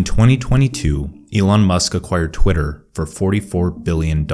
In 2022, Elon Musk acquired Twitter for $44 billion.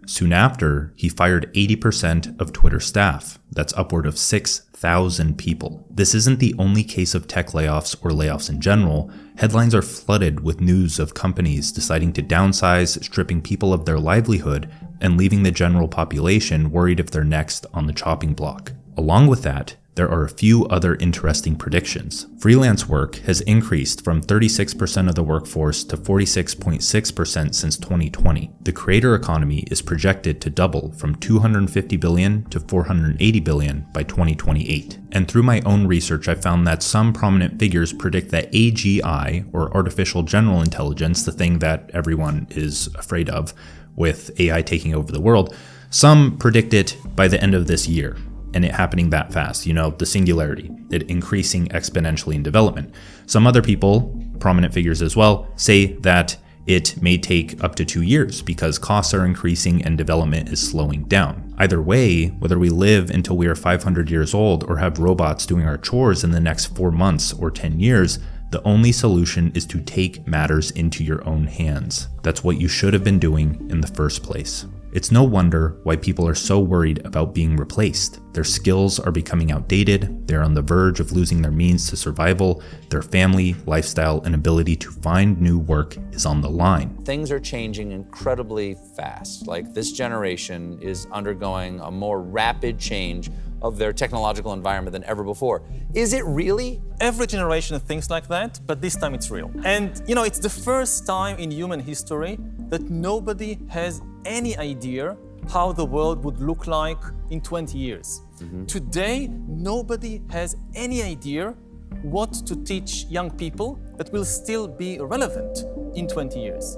Soon after, he fired 80% of Twitter staff. That's upward of 6,000 people. This isn't the only case of tech layoffs or layoffs in general. Headlines are flooded with news of companies deciding to downsize, stripping people of their livelihood, and leaving the general population worried if they're next on the chopping block. Along with that, there are a few other interesting predictions. Freelance work has increased from 36% of the workforce to 46.6% since 2020. The creator economy is projected to double from $250 billion to $480 billion by 2028. And through my own research, I found that some prominent figures predict that AGI, or artificial general intelligence, the thing that everyone is afraid of with AI taking over the world, some predict it by the end of this year. And it happening that fast, the singularity, it increasing exponentially in development. Some other people, prominent figures as well, say that it may take up to 2 years because costs are increasing and development is slowing down. Either way, whether we live until we are 500 years old or have robots doing our chores in the next 4 months or 10 years, the only solution is to take matters into your own hands. That's what you should have been doing in the first place. It's no wonder why people are so worried about being replaced. Their skills are becoming outdated, they're on the verge of losing their means to survival, their family, lifestyle, and ability to find new work is on the line. Things are changing incredibly fast. Like, this generation is undergoing a more rapid change of their technological environment than ever before. Is it really? Every generation thinks like that, but this time it's real. And it's the first time in human history that nobody has any idea how the world would look like in 20 years. Today, nobody has any idea what to teach young people that will still be relevant in 20 years.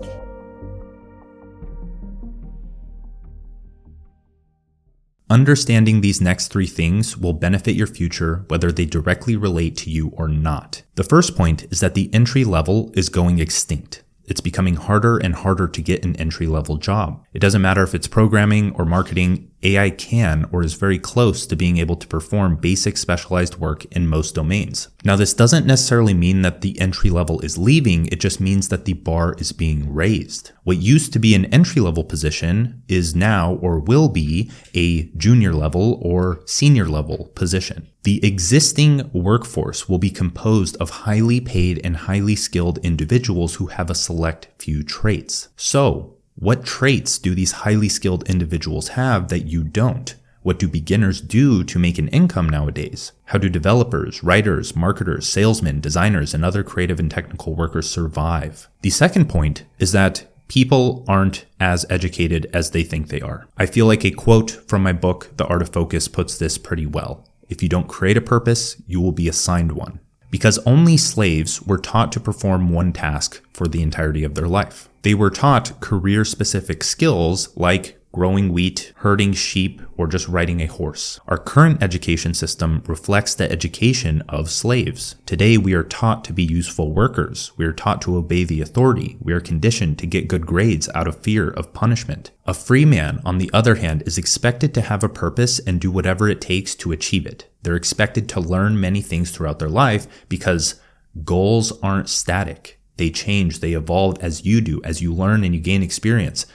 Understanding these next 3 things will benefit your future whether they directly relate to you or not. The first point is that the entry level is going extinct. It's becoming harder and harder to get an entry-level job. It doesn't matter if it's programming or marketing, AI can or is very close to being able to perform basic specialized work in most domains. Now, this doesn't necessarily mean that the entry level is leaving, it just means that the bar is being raised. What used to be an entry-level position is now or will be a junior level or senior level position. The existing workforce will be composed of highly paid and highly skilled individuals who have a select few traits. So, what traits do these highly skilled individuals have that you don't? What do beginners do to make an income nowadays? How do developers, writers, marketers, salesmen, designers, and other creative and technical workers survive? The second point is that people aren't as educated as they think they are. I feel like a quote from my book, The Art of Focus, puts this pretty well. If you don't create a purpose, you will be assigned one. Because only slaves were taught to perform one task for the entirety of their life. They were taught career-specific skills like growing wheat, herding sheep, or just riding a horse. Our current education system reflects the education of slaves. Today, we are taught to be useful workers. We are taught to obey the authority. We are conditioned to get good grades out of fear of punishment. A free man, on the other hand, is expected to have a purpose and do whatever it takes to achieve it. They're expected to learn many things throughout their life because goals aren't static. They change, they evolve as you do, as you learn and you gain experience.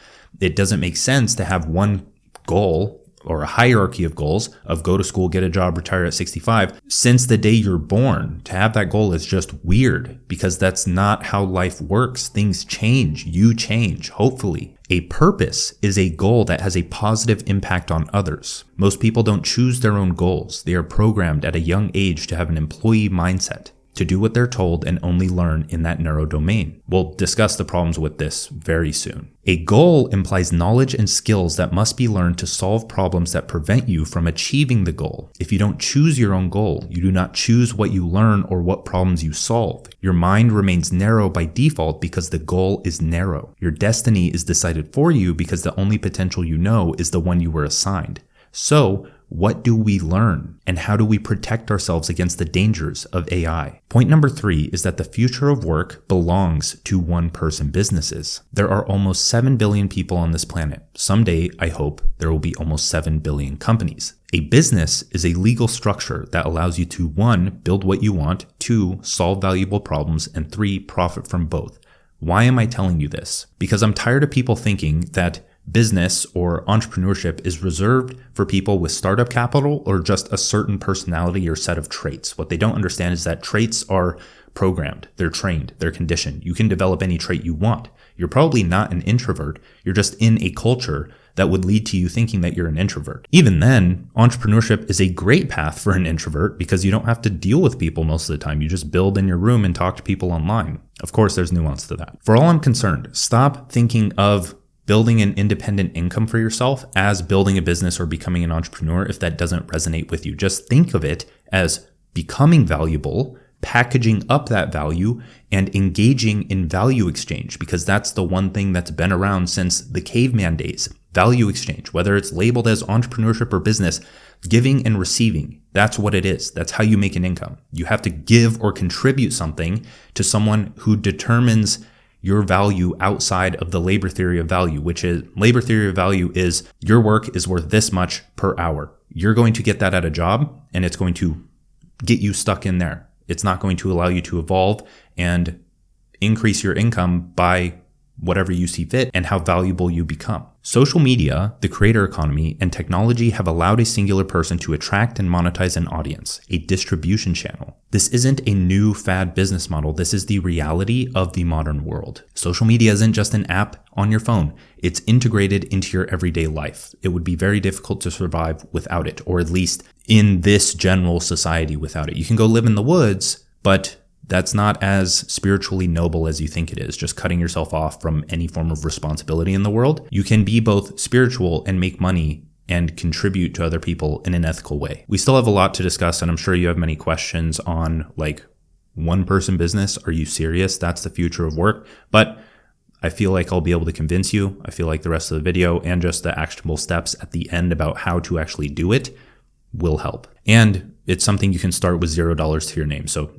It doesn't make sense to have one goal or a hierarchy of goals of go to school, get a job, retire at 65. Since the day you're born, to have that goal is just weird because that's not how life works. Things change. You change, hopefully. A purpose is a goal that has a positive impact on others. Most people don't choose their own goals. They are programmed at a young age to have an employee mindset, to do what they're told and only learn in that narrow domain. We'll discuss the problems with this very soon. A goal implies knowledge and skills that must be learned to solve problems that prevent you from achieving the goal. If you don't choose your own goal, you do not choose what you learn or what problems you solve. Your mind remains narrow by default because the goal is narrow. Your destiny is decided for you because the only potential you know is the one you were assigned. So, what do we learn? And how do we protect ourselves against the dangers of AI? Point number 3 is that the future of work belongs to one-person businesses. There are almost 7 billion people on this planet. Someday, I hope, there will be almost 7 billion companies. A business is a legal structure that allows you to 1. Build what you want, 2. Solve valuable problems, and 3. Profit from both. Why am I telling you this? Because I'm tired of people thinking that business or entrepreneurship is reserved for people with startup capital or just a certain personality or set of traits. What they don't understand is that traits are programmed, they're trained, they're conditioned. You can develop any trait you want. You're probably not an introvert. You're just in a culture that would lead to you thinking that you're an introvert. Even then, entrepreneurship is a great path for an introvert because you don't have to deal with people most of the time. You just build in your room and talk to people online. Of course, there's nuance to that. For all I'm concerned, stop thinking of building an independent income for yourself as building a business or becoming an entrepreneur if that doesn't resonate with you. Just think of it as becoming valuable, packaging up that value, and engaging in value exchange, because that's the one thing that's been around since the caveman days. Value exchange, whether it's labeled as entrepreneurship or business, giving and receiving, that's what it is. That's how you make an income. You have to give or contribute something to someone who determines your value outside of the labor theory of value, which is labor theory of value is your work is worth this much per hour. You're going to get that at a job and it's going to get you stuck in there. It's not going to allow you to evolve and increase your income by whatever you see fit and how valuable you become. Social media, the creator economy, and technology have allowed a singular person to attract and monetize an audience, a distribution channel. This isn't a new fad business model. This is the reality of the modern world. Social media isn't just an app on your phone. It's integrated into your everyday life. It would be very difficult to survive without it, or at least in this general society without it. You can go live in the woods, but that's not as spiritually noble as you think it is, just cutting yourself off from any form of responsibility in the world. You can be both spiritual and make money and contribute to other people in an ethical way. We still have a lot to discuss, and I'm sure you have many questions on like one-person business. Are you serious? That's the future of work. But I feel like I'll be able to convince you. I feel like the rest of the video and just the actionable steps at the end about how to actually do it will help. And it's something you can start with $0 to your name. So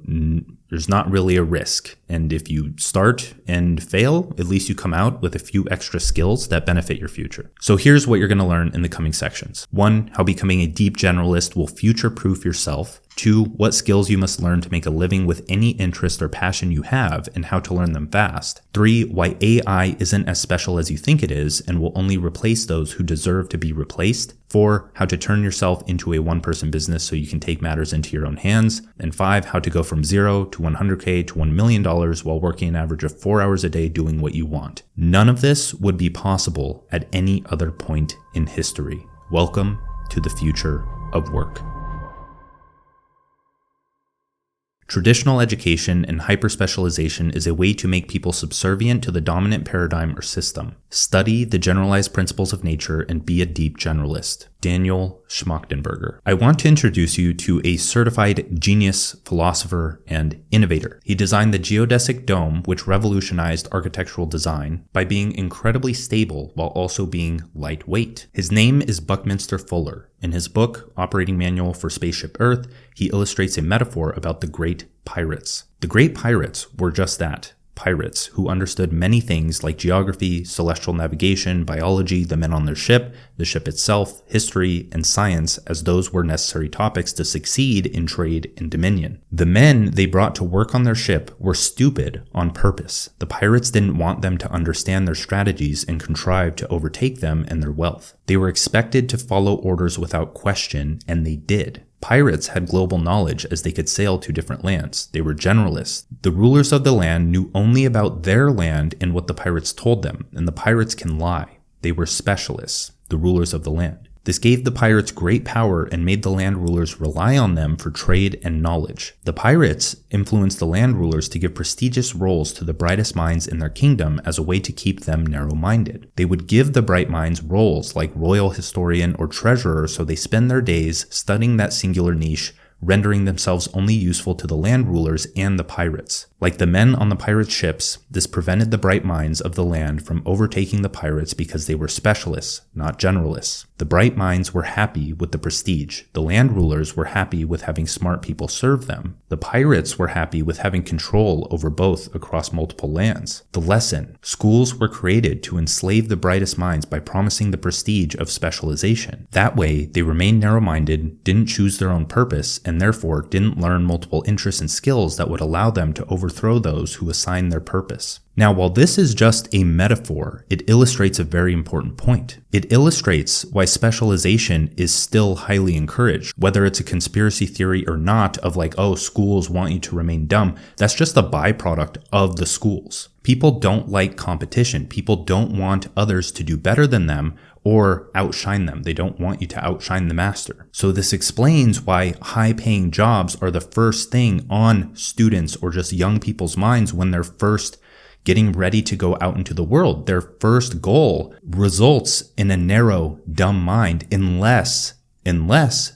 there's not really a risk. And if you start and fail, at least you come out with a few extra skills that benefit your future. So here's what you're going to learn in the coming sections. 1, how becoming a deep generalist will future-proof yourself. 2, what skills you must learn to make a living with any interest or passion you have and how to learn them fast. 3, why AI isn't as special as you think it is and will only replace those who deserve to be replaced. 4, how to turn yourself into a one-person business so you can take matters into your own hands. And 5, how to go from 0 to 100K to $1 million while working an average of 4 hours a day doing what you want. None of this would be possible at any other point in history. Welcome to the future of work. Traditional education and hyperspecialization is a way to make people subservient to the dominant paradigm or system. Study the generalized principles of nature and be a deep generalist. Daniel Schmachtenberger. I want to introduce you to a certified genius, philosopher, and innovator. He designed the geodesic dome, which revolutionized architectural design by being incredibly stable while also being lightweight. His name is Buckminster Fuller. In his book, Operating Manual for Spaceship Earth, he illustrates a metaphor about the great pirates. The great pirates were just that. Pirates who understood many things like geography, celestial navigation, biology, the men on their ship, the ship itself, history, and science as those were necessary topics to succeed in trade and dominion. The men they brought to work on their ship were stupid on purpose. The pirates didn't want them to understand their strategies and contrive to overtake them and their wealth. They were expected to follow orders without question, and they did. Pirates had global knowledge as they could sail to different lands. They were generalists. The rulers of the land knew only about their land and what the pirates told them, and the pirates can lie. They were specialists, the rulers of the land. This gave the pirates great power and made the land rulers rely on them for trade and knowledge. The pirates influenced the land rulers to give prestigious roles to the brightest minds in their kingdom as a way to keep them narrow-minded. They would give the bright minds roles like royal historian or treasurer, so they spend their days studying that singular niche, rendering themselves only useful to the land rulers and the pirates. Like the men on the pirates' ships, this prevented the bright minds of the land from overtaking the pirates because they were specialists, not generalists. The bright minds were happy with the prestige. The land rulers were happy with having smart people serve them. The pirates were happy with having control over both across multiple lands. The lesson: schools were created to enslave the brightest minds by promising the prestige of specialization. That way, they remained narrow-minded, didn't choose their own purpose, and therefore didn't learn multiple interests and skills that would allow them to overthrow those who assigned their purpose. Now, while this is just a metaphor, it illustrates a very important point. It illustrates why specialization is still highly encouraged. Whether it's a conspiracy theory or not of like, oh, schools want you to remain dumb, that's just a byproduct of the schools. People don't like competition. People don't want others to do better than them or outshine them. They don't want you to outshine the master. So this explains why high-paying jobs are the first thing on students or just young people's minds when they're first getting ready to go out into the world. Their first goal results in a narrow, dumb mind unless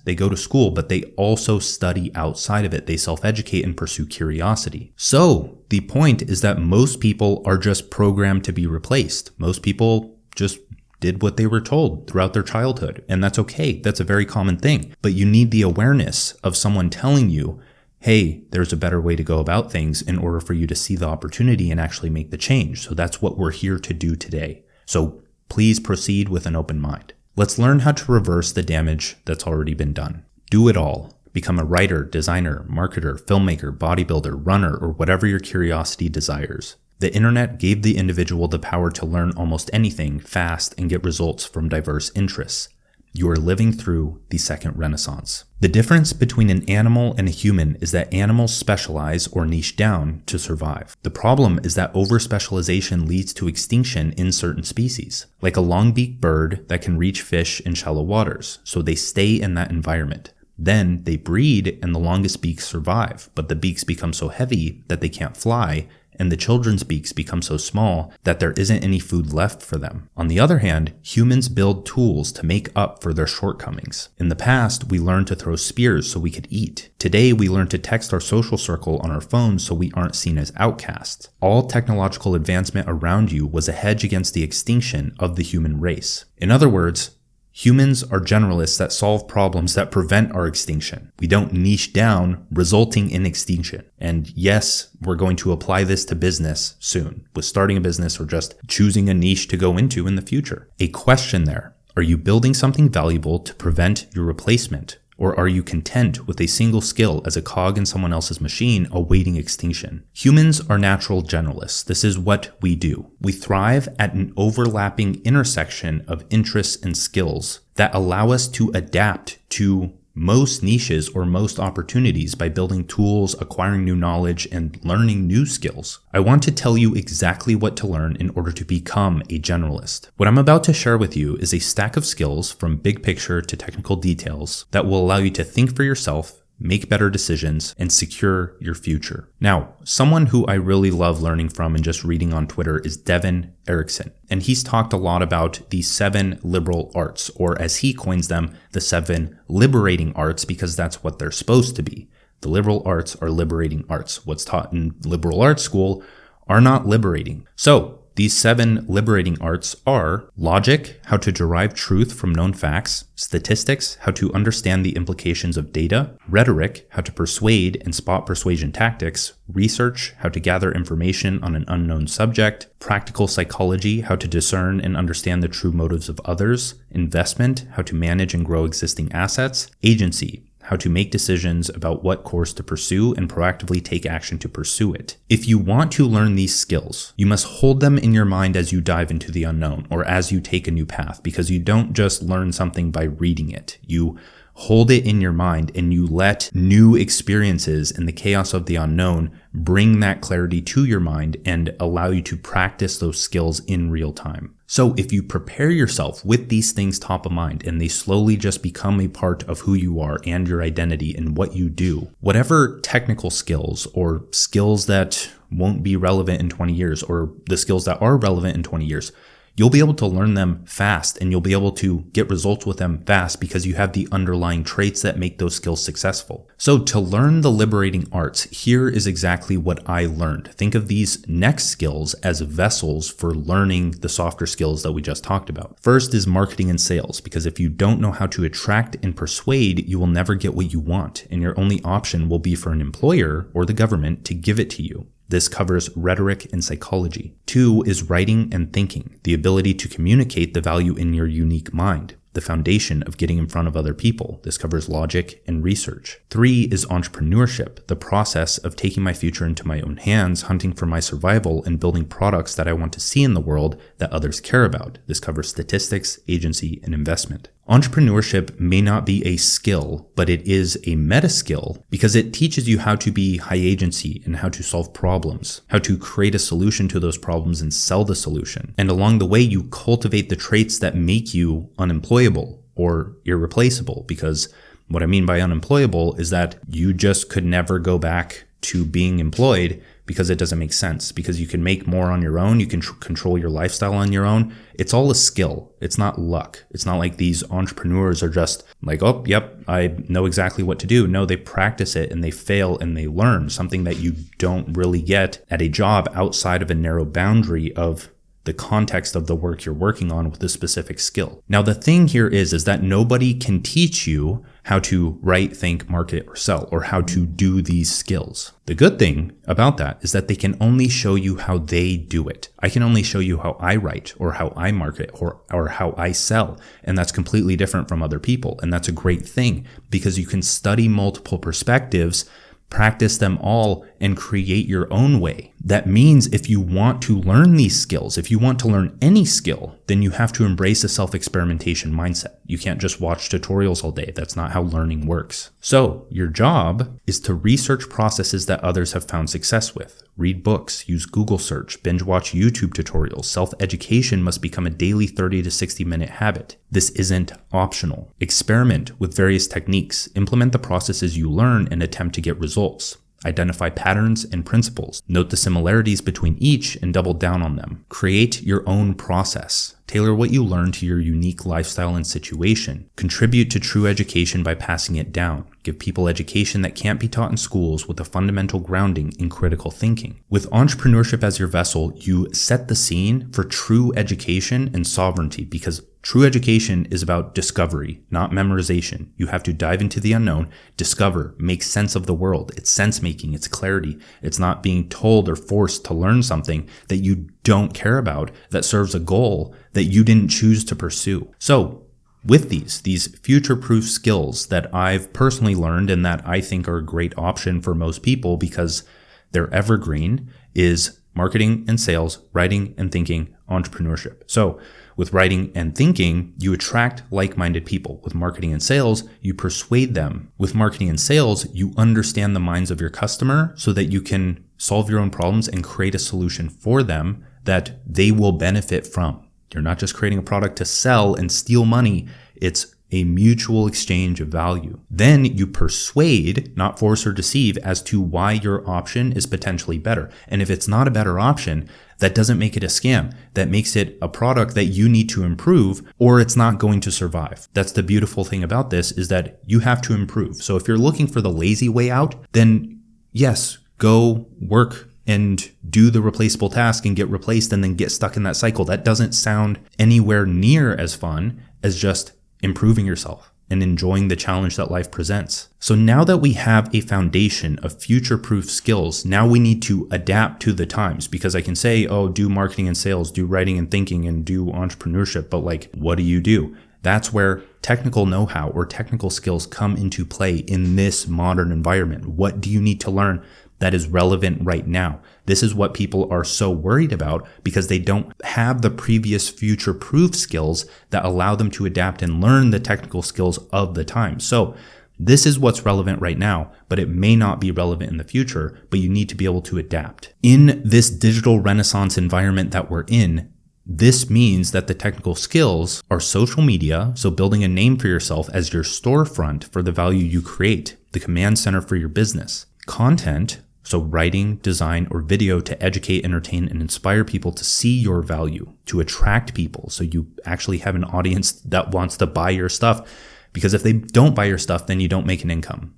they go to school, but they also study outside of it. They self-educate and pursue curiosity. So the point is that most people are just programmed to be replaced. Most people just did what they were told throughout their childhood, and that's okay. That's a very common thing. But you need the awareness of someone telling you, hey, there's a better way to go about things in order for you to see the opportunity and actually make the change. So that's what we're here to do today. So please proceed with an open mind. Let's learn how to reverse the damage that's already been done. Do it all. Become a writer, designer, marketer, filmmaker, bodybuilder, runner, or whatever your curiosity desires. The internet gave the individual the power to learn almost anything fast and get results from diverse interests. You are living through the second renaissance. The difference between an animal and a human is that animals specialize or niche down to survive. The problem is that over-specialization leads to extinction in certain species, like a long-beaked bird that can reach fish in shallow waters, so they stay in that environment. Then they breed and the longest beaks survive, but the beaks become so heavy that they can't fly, and the children's beaks become so small that there isn't any food left for them. On the other hand, humans build tools to make up for their shortcomings. In the past, we learned to throw spears so we could eat. Today, we learn to text our social circle on our phones so we aren't seen as outcasts. All technological advancement around you was a hedge against the extinction of the human race. In other words, humans are generalists that solve problems that prevent our extinction. We don't niche down, resulting in extinction. And yes, we're going to apply this to business soon, with starting a business or just choosing a niche to go into in the future. A question there: are you building something valuable to prevent your replacement? Or are you content with a single skill as a cog in someone else's machine awaiting extinction? Humans are natural generalists. This is what we do. We thrive at an overlapping intersection of interests and skills that allow us to adapt to most niches or most opportunities by building tools, acquiring new knowledge, and learning new skills. I want to tell you exactly what to learn in order to become a generalist. What I'm about to share with you is a stack of skills from big picture to technical details that will allow you to think for yourself, make better decisions, and secure your future. Now, someone who I really love learning from and just reading on Twitter is Devin Erickson. And he's talked a lot about the 7 liberal arts, or as he coins them, the 7 liberating arts, because that's what they're supposed to be. The liberal arts are liberating arts. What's taught in liberal arts school are not liberating. So, these 7 liberating arts are logic, how to derive truth from known facts; statistics, how to understand the implications of data; rhetoric, how to persuade and spot persuasion tactics; research, how to gather information on an unknown subject; practical psychology, how to discern and understand the true motives of others; investment, how to manage and grow existing assets; agency, how to make decisions about what course to pursue and proactively take action to pursue it. If you want to learn these skills, you must hold them in your mind as you dive into the unknown or as you take a new path, because you don't just learn something by reading it. You hold it in your mind and you let new experiences in the chaos of the unknown bring that clarity to your mind and allow you to practice those skills in real time. So if you prepare yourself with these things top of mind and they slowly just become a part of who you are and your identity and what you do, whatever technical skills or skills that won't be relevant in 20 years or the skills that are relevant in 20 years, you'll be able to learn them fast and you'll be able to get results with them fast because you have the underlying traits that make those skills successful. So to learn the liberating arts, here is exactly what I learned. Think of these next skills as vessels for learning the softer skills that we just talked about. First is marketing and sales, because if you don't know how to attract and persuade, you will never get what you want, and your only option will be for an employer or the government to give it to you. This covers rhetoric and psychology. 2 is writing and thinking, the ability to communicate the value in your unique mind, the foundation of getting in front of other people. This covers logic and research. 3 is entrepreneurship, the process of taking my future into my own hands, hunting for my survival, and building products that I want to see in the world that others care about. This covers statistics, agency, and investment. Entrepreneurship may not be a skill, but it is a meta skill because it teaches you how to be high agency and how to solve problems, how to create a solution to those problems and sell the solution. And along the way, you cultivate the traits that make you unemployable or irreplaceable, because what I mean by unemployable is that you just could never go back to being employed because it doesn't make sense, because you can make more on your own. You can control your lifestyle on your own. It's all a skill. It's not luck. It's not like these entrepreneurs are just like, oh, yep, I know exactly what to do. No, they practice it and they fail and they learn something that you don't really get at a job outside of a narrow boundary of the context of the work you're working on with a specific skill. Now, the thing here is that nobody can teach you how to write, think, market, or sell, or how to do these skills. The good thing about that is that they can only show you how they do it. I can only show you how I write or how I market or how I sell. And that's completely different from other people. And that's a great thing because you can study multiple perspectives, practice them all, and create your own way. That means if you want to learn these skills, if you want to learn any skill, then you have to embrace a self-experimentation mindset. You can't just watch tutorials all day. That's not how learning works. So your job is to research processes that others have found success with. Read books, use Google search, binge watch YouTube tutorials. Self-education must become a daily 30 to 60 minute habit. This isn't optional. Experiment with various techniques. Implement the processes you learn and attempt to get results. Identify patterns and principles. Note the similarities between each and double down on them. Create your own process. Tailor what you learn to your unique lifestyle and situation. Contribute to true education by passing it down. Give people education that can't be taught in schools with a fundamental grounding in critical thinking. With entrepreneurship as your vessel, you set the scene for true education and sovereignty, because true education is about discovery, not memorization. You have to dive into the unknown, discover, make sense of the world. It's sense making, it's clarity. It's not being told or forced to learn something that you don't care about, that serves a goal that you didn't choose to pursue. So with these future-proof skills that I've personally learned and that I think are a great option for most people because they're evergreen, is marketing and sales, writing and thinking, entrepreneurship. So with writing and thinking, you attract like-minded people. With marketing and sales, you persuade them. With marketing and sales, you understand the minds of your customer so that you can solve your own problems and create a solution for them that they will benefit from. You're not just creating a product to sell and steal money. It's a mutual exchange of value. Then you persuade, not force or deceive, as to why your option is potentially better. And if it's not a better option, that doesn't make it a scam. That makes it a product that you need to improve, or it's not going to survive. That's the beautiful thing about this, is that you have to improve. So if you're looking for the lazy way out, then yes, go work and do the replaceable task and get replaced and then get stuck in that cycle. That doesn't sound anywhere near as fun as just improving yourself and enjoying the challenge that life presents. So now that we have a foundation of future-proof skills, now we need to adapt to the times, because I can say, oh, do marketing and sales, do writing and thinking, and do entrepreneurship, but like, what do you do? That's where technical know-how or technical skills come into play in this modern environment. What do you need to learn that is relevant right now? This is what people are so worried about because they don't have the previous future-proof skills that allow them to adapt and learn the technical skills of the time. So this is what's relevant right now, but it may not be relevant in the future, but you need to be able to adapt. In this digital renaissance environment that we're in, this means that the technical skills are social media, so building a name for yourself as your storefront for the value you create, the command center for your business. Content, So writing, design, or video to educate, entertain, and inspire people to see your value, to attract people. So you actually have an audience that wants to buy your stuff, because if they don't buy your stuff, then you don't make an income.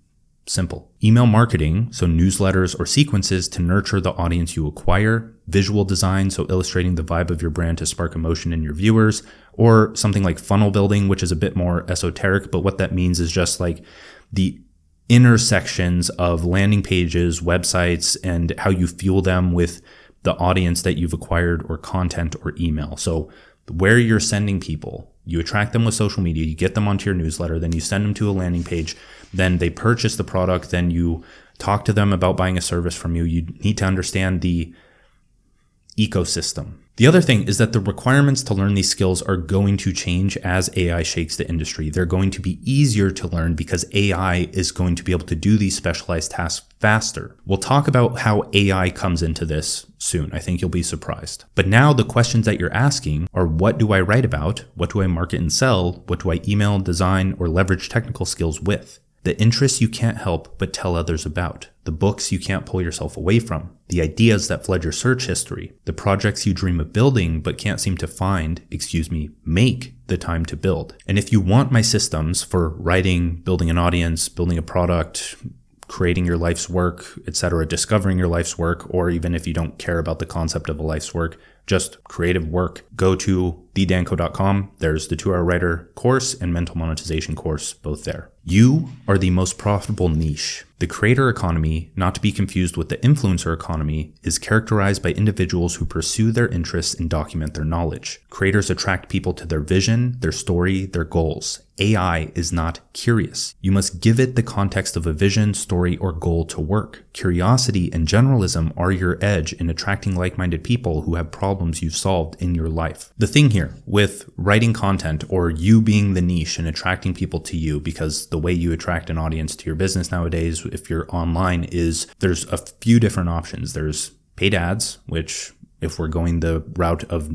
Simple. Email marketing, so newsletters or sequences to nurture the audience you acquire. Visual design, so illustrating the vibe of your brand to spark emotion in your viewers. Or something like funnel building, which is a bit more esoteric, but what that means is just like the intersections of landing pages, websites, and how you fuel them with the audience that you've acquired, or content or email. So where you're sending people, you attract them with social media, you get them onto your newsletter, then you send them to a landing page, then they purchase the product, then you talk to them about buying a service from you. You need to understand the ecosystem. The other thing is that the requirements to learn these skills are going to change as AI shakes the industry. They're going to be easier to learn because AI is going to be able to do these specialized tasks faster. We'll talk about how AI comes into this soon. I think you'll be surprised. But now the questions that you're asking are, what do I write about? What do I market and sell? What do I email, design, or leverage technical skills with? The interests you can't help but tell others about. The books you can't pull yourself away from. The ideas that flood your search history. The projects you dream of building but can't seem to make the time to build. And if you want my systems for writing, building an audience, building a product, creating your life's work, etc., discovering your life's work, or even if you don't care about the concept of a life's work, just creative work, go to thedanco.com. There's the 2-hour writer course and mental monetization course, both there. You are the most profitable niche. The creator economy, not to be confused with the influencer economy, is characterized by individuals who pursue their interests and document their knowledge. Creators attract people to their vision, their story, their goals. AI is not curious. You must give it the context of a vision, story, or goal to work. Curiosity and generalism are your edge in attracting like-minded people who have problems you've solved in your life. The thing here with writing content, or you being the niche and attracting people to you, because the way you attract an audience to your business nowadays, if you're online, is there's a few different options. There's paid ads, which if we're going the route of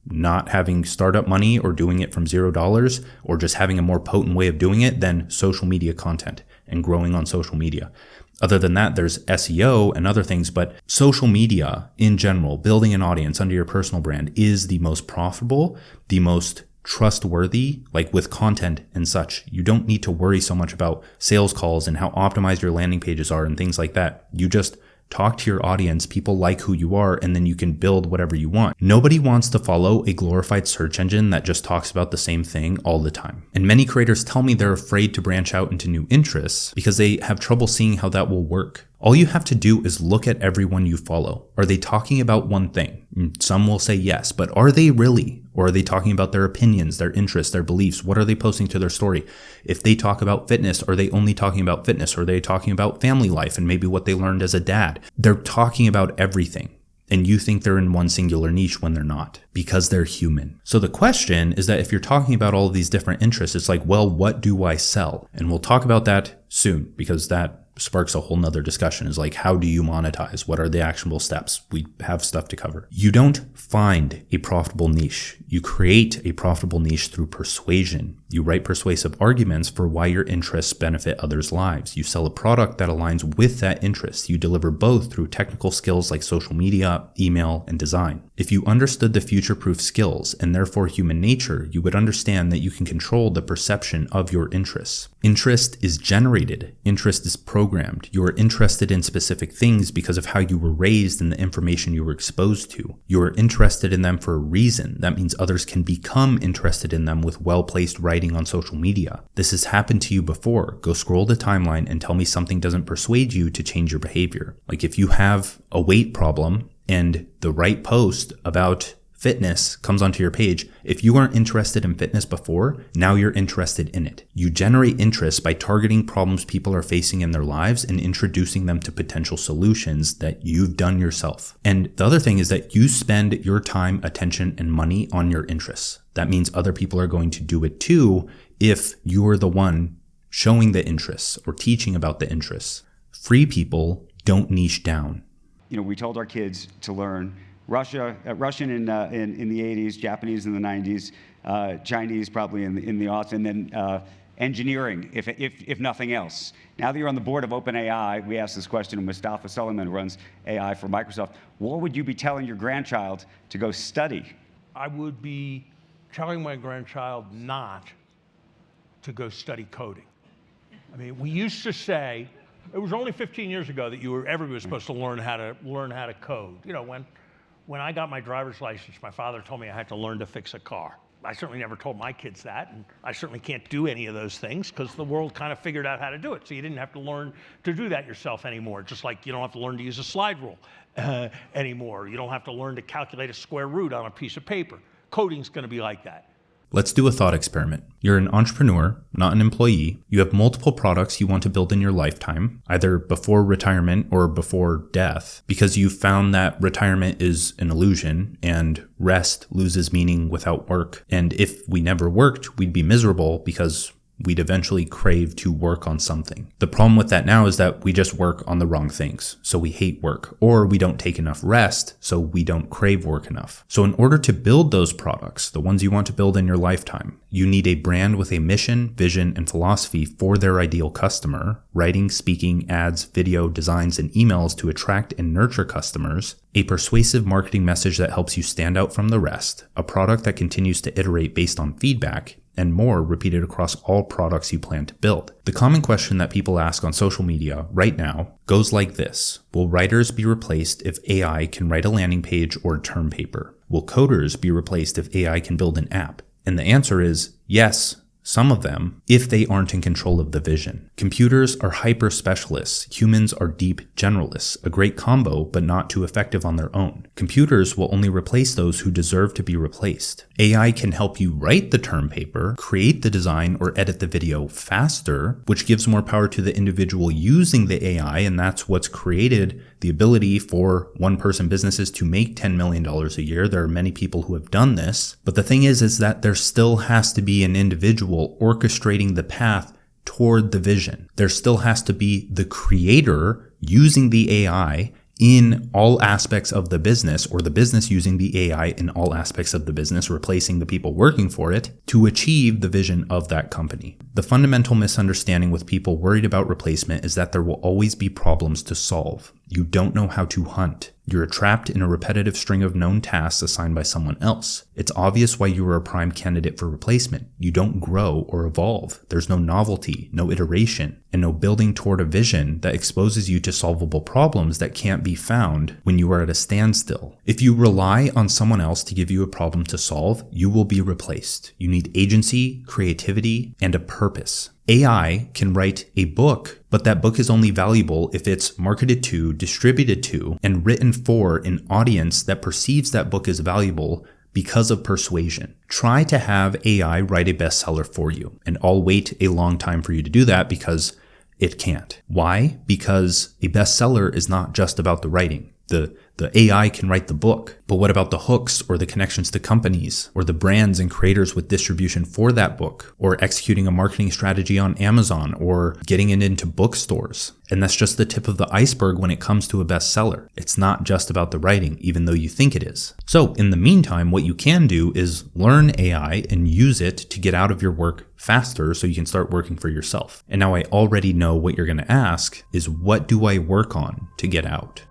not having startup money or doing it from $0, or just having a more potent way of doing it, then social media content and growing on social media. Other than that, there's SEO and other things, but social media in general, building an audience under your personal brand, is the most profitable, the most trustworthy, like with content and such. You don't need to worry so much about sales calls and how optimized your landing pages are and things like that. You just talk to your audience, people like who you are, and then you can build whatever you want. Nobody wants to follow a glorified search engine that just talks about the same thing all the time. And many creators tell me they're afraid to branch out into new interests because they have trouble seeing how that will work. All you have to do is look at everyone you follow. Are they talking about one thing? Some will say yes, but are they really? Or are they talking about their opinions, their interests, their beliefs? What are they posting to their story? If they talk about fitness, are they only talking about fitness? Or are they talking about family life and maybe what they learned as a dad? They're talking about everything. And you think they're in one singular niche when they're not, because they're human. So the question is that if you're talking about all of these different interests, it's like, well, what do I sell? And we'll talk about that soon, because that sparks a whole nother discussion, is like, how do you monetize? What are the actionable steps? We have stuff to cover. You don't find a profitable niche. You create a profitable niche through persuasion. You write persuasive arguments for why your interests benefit others' lives. You sell a product that aligns with that interest. You deliver both through technical skills like social media, email, and design. If you understood the future-proof skills and therefore human nature, you would understand that you can control the perception of your interests. Interest is generated. Interest is programmed. You are interested in specific things because of how you were raised and the information you were exposed to. You are interested in them for a reason. That means others can become interested in them with well-placed writing on social media. This has happened to you before. Go scroll the timeline and tell me something doesn't persuade you to change your behavior. Like if you have a weight problem and the right post about fitness comes onto your page, if you weren't interested in fitness before, now you're interested in it. You generate interest by targeting problems people are facing in their lives and introducing them to potential solutions that you've done yourself. And the other thing is that you spend your time, attention, and money on your interests. That means other people are going to do it too if you're the one showing the interests or teaching about the interests. Free people don't niche down. You know, we told our kids to learn Russian in the 80s, Japanese in the 90s, Chinese probably in the aughts, and then engineering, if nothing else. Now that you're on the board of OpenAI, we asked this question to Mustafa Suleyman, who runs AI for Microsoft. What would you be telling your grandchild to go study? I would be telling my grandchild not to go study coding. I mean, we used to say, it was only 15 years ago that everybody was supposed to learn how to code. You know, when I got my driver's license, my father told me I had to learn to fix a car. I certainly never told my kids that, and I certainly can't do any of those things because the world kind of figured out how to do it. So you didn't have to learn to do that yourself anymore, just like you don't have to learn to use a slide rule anymore. You don't have to learn to calculate a square root on a piece of paper. Coding's going to be like that. Let's do a thought experiment. You're an entrepreneur, not an employee. You have multiple products you want to build in your lifetime, either before retirement or before death, because you've found that retirement is an illusion and rest loses meaning without work. And if we never worked, we'd be miserable because we'd eventually crave to work on something. The problem with that now is that we just work on the wrong things, so we hate work, or we don't take enough rest, so we don't crave work enough. So in order to build those products, the ones you want to build in your lifetime, you need a brand with a mission, vision, and philosophy for their ideal customer, writing, speaking, ads, video, designs, and emails to attract and nurture customers, a persuasive marketing message that helps you stand out from the rest, a product that continues to iterate based on feedback, and more repeated across all products you plan to build. The common question that people ask on social media right now goes like this. Will writers be replaced if AI can write a landing page or a term paper? Will coders be replaced if AI can build an app? And the answer is yes, some of them, if they aren't in control of the vision. Computers are hyper specialists. Humans are deep generalists, a great combo, but not too effective on their own. Computers will only replace those who deserve to be replaced. AI can help you write the term paper, create the design, or edit the video faster, which gives more power to the individual using the AI, and that's what's created the ability for one-person businesses to make $10 million a year. There are many people who have done this, but the thing is that there still has to be an individual orchestrating the path toward the vision. There still has to be the creator using the AI in all aspects of the business, or the business using the AI in all aspects of the business, replacing the people working for it to achieve the vision of that company. The fundamental misunderstanding with people worried about replacement is that there will always be problems to solve. You don't know how to hunt. You're trapped in a repetitive string of known tasks assigned by someone else. It's obvious why you are a prime candidate for replacement. You don't grow or evolve. There's no novelty, no iteration, and no building toward a vision that exposes you to solvable problems that can't be found when you are at a standstill. If you rely on someone else to give you a problem to solve, you will be replaced. You need agency, creativity, and a purpose. AI can write a book, but that book is only valuable if it's marketed to, distributed to, and written for an audience that perceives that book as valuable because of persuasion. Try to have AI write a bestseller for you, and I'll wait a long time for you to do that because it can't. Why? Because a bestseller is not just about the writing. The AI can write the book, but what about the hooks or the connections to companies or the brands and creators with distribution for that book, or executing a marketing strategy on Amazon, or getting it into bookstores? And that's just the tip of the iceberg when it comes to a bestseller. It's not just about the writing, even though you think it is. So in the meantime, what you can do is learn AI and use it to get out of your work faster so you can start working for yourself. And now I already know what you're going to ask is, what do I work on to get out?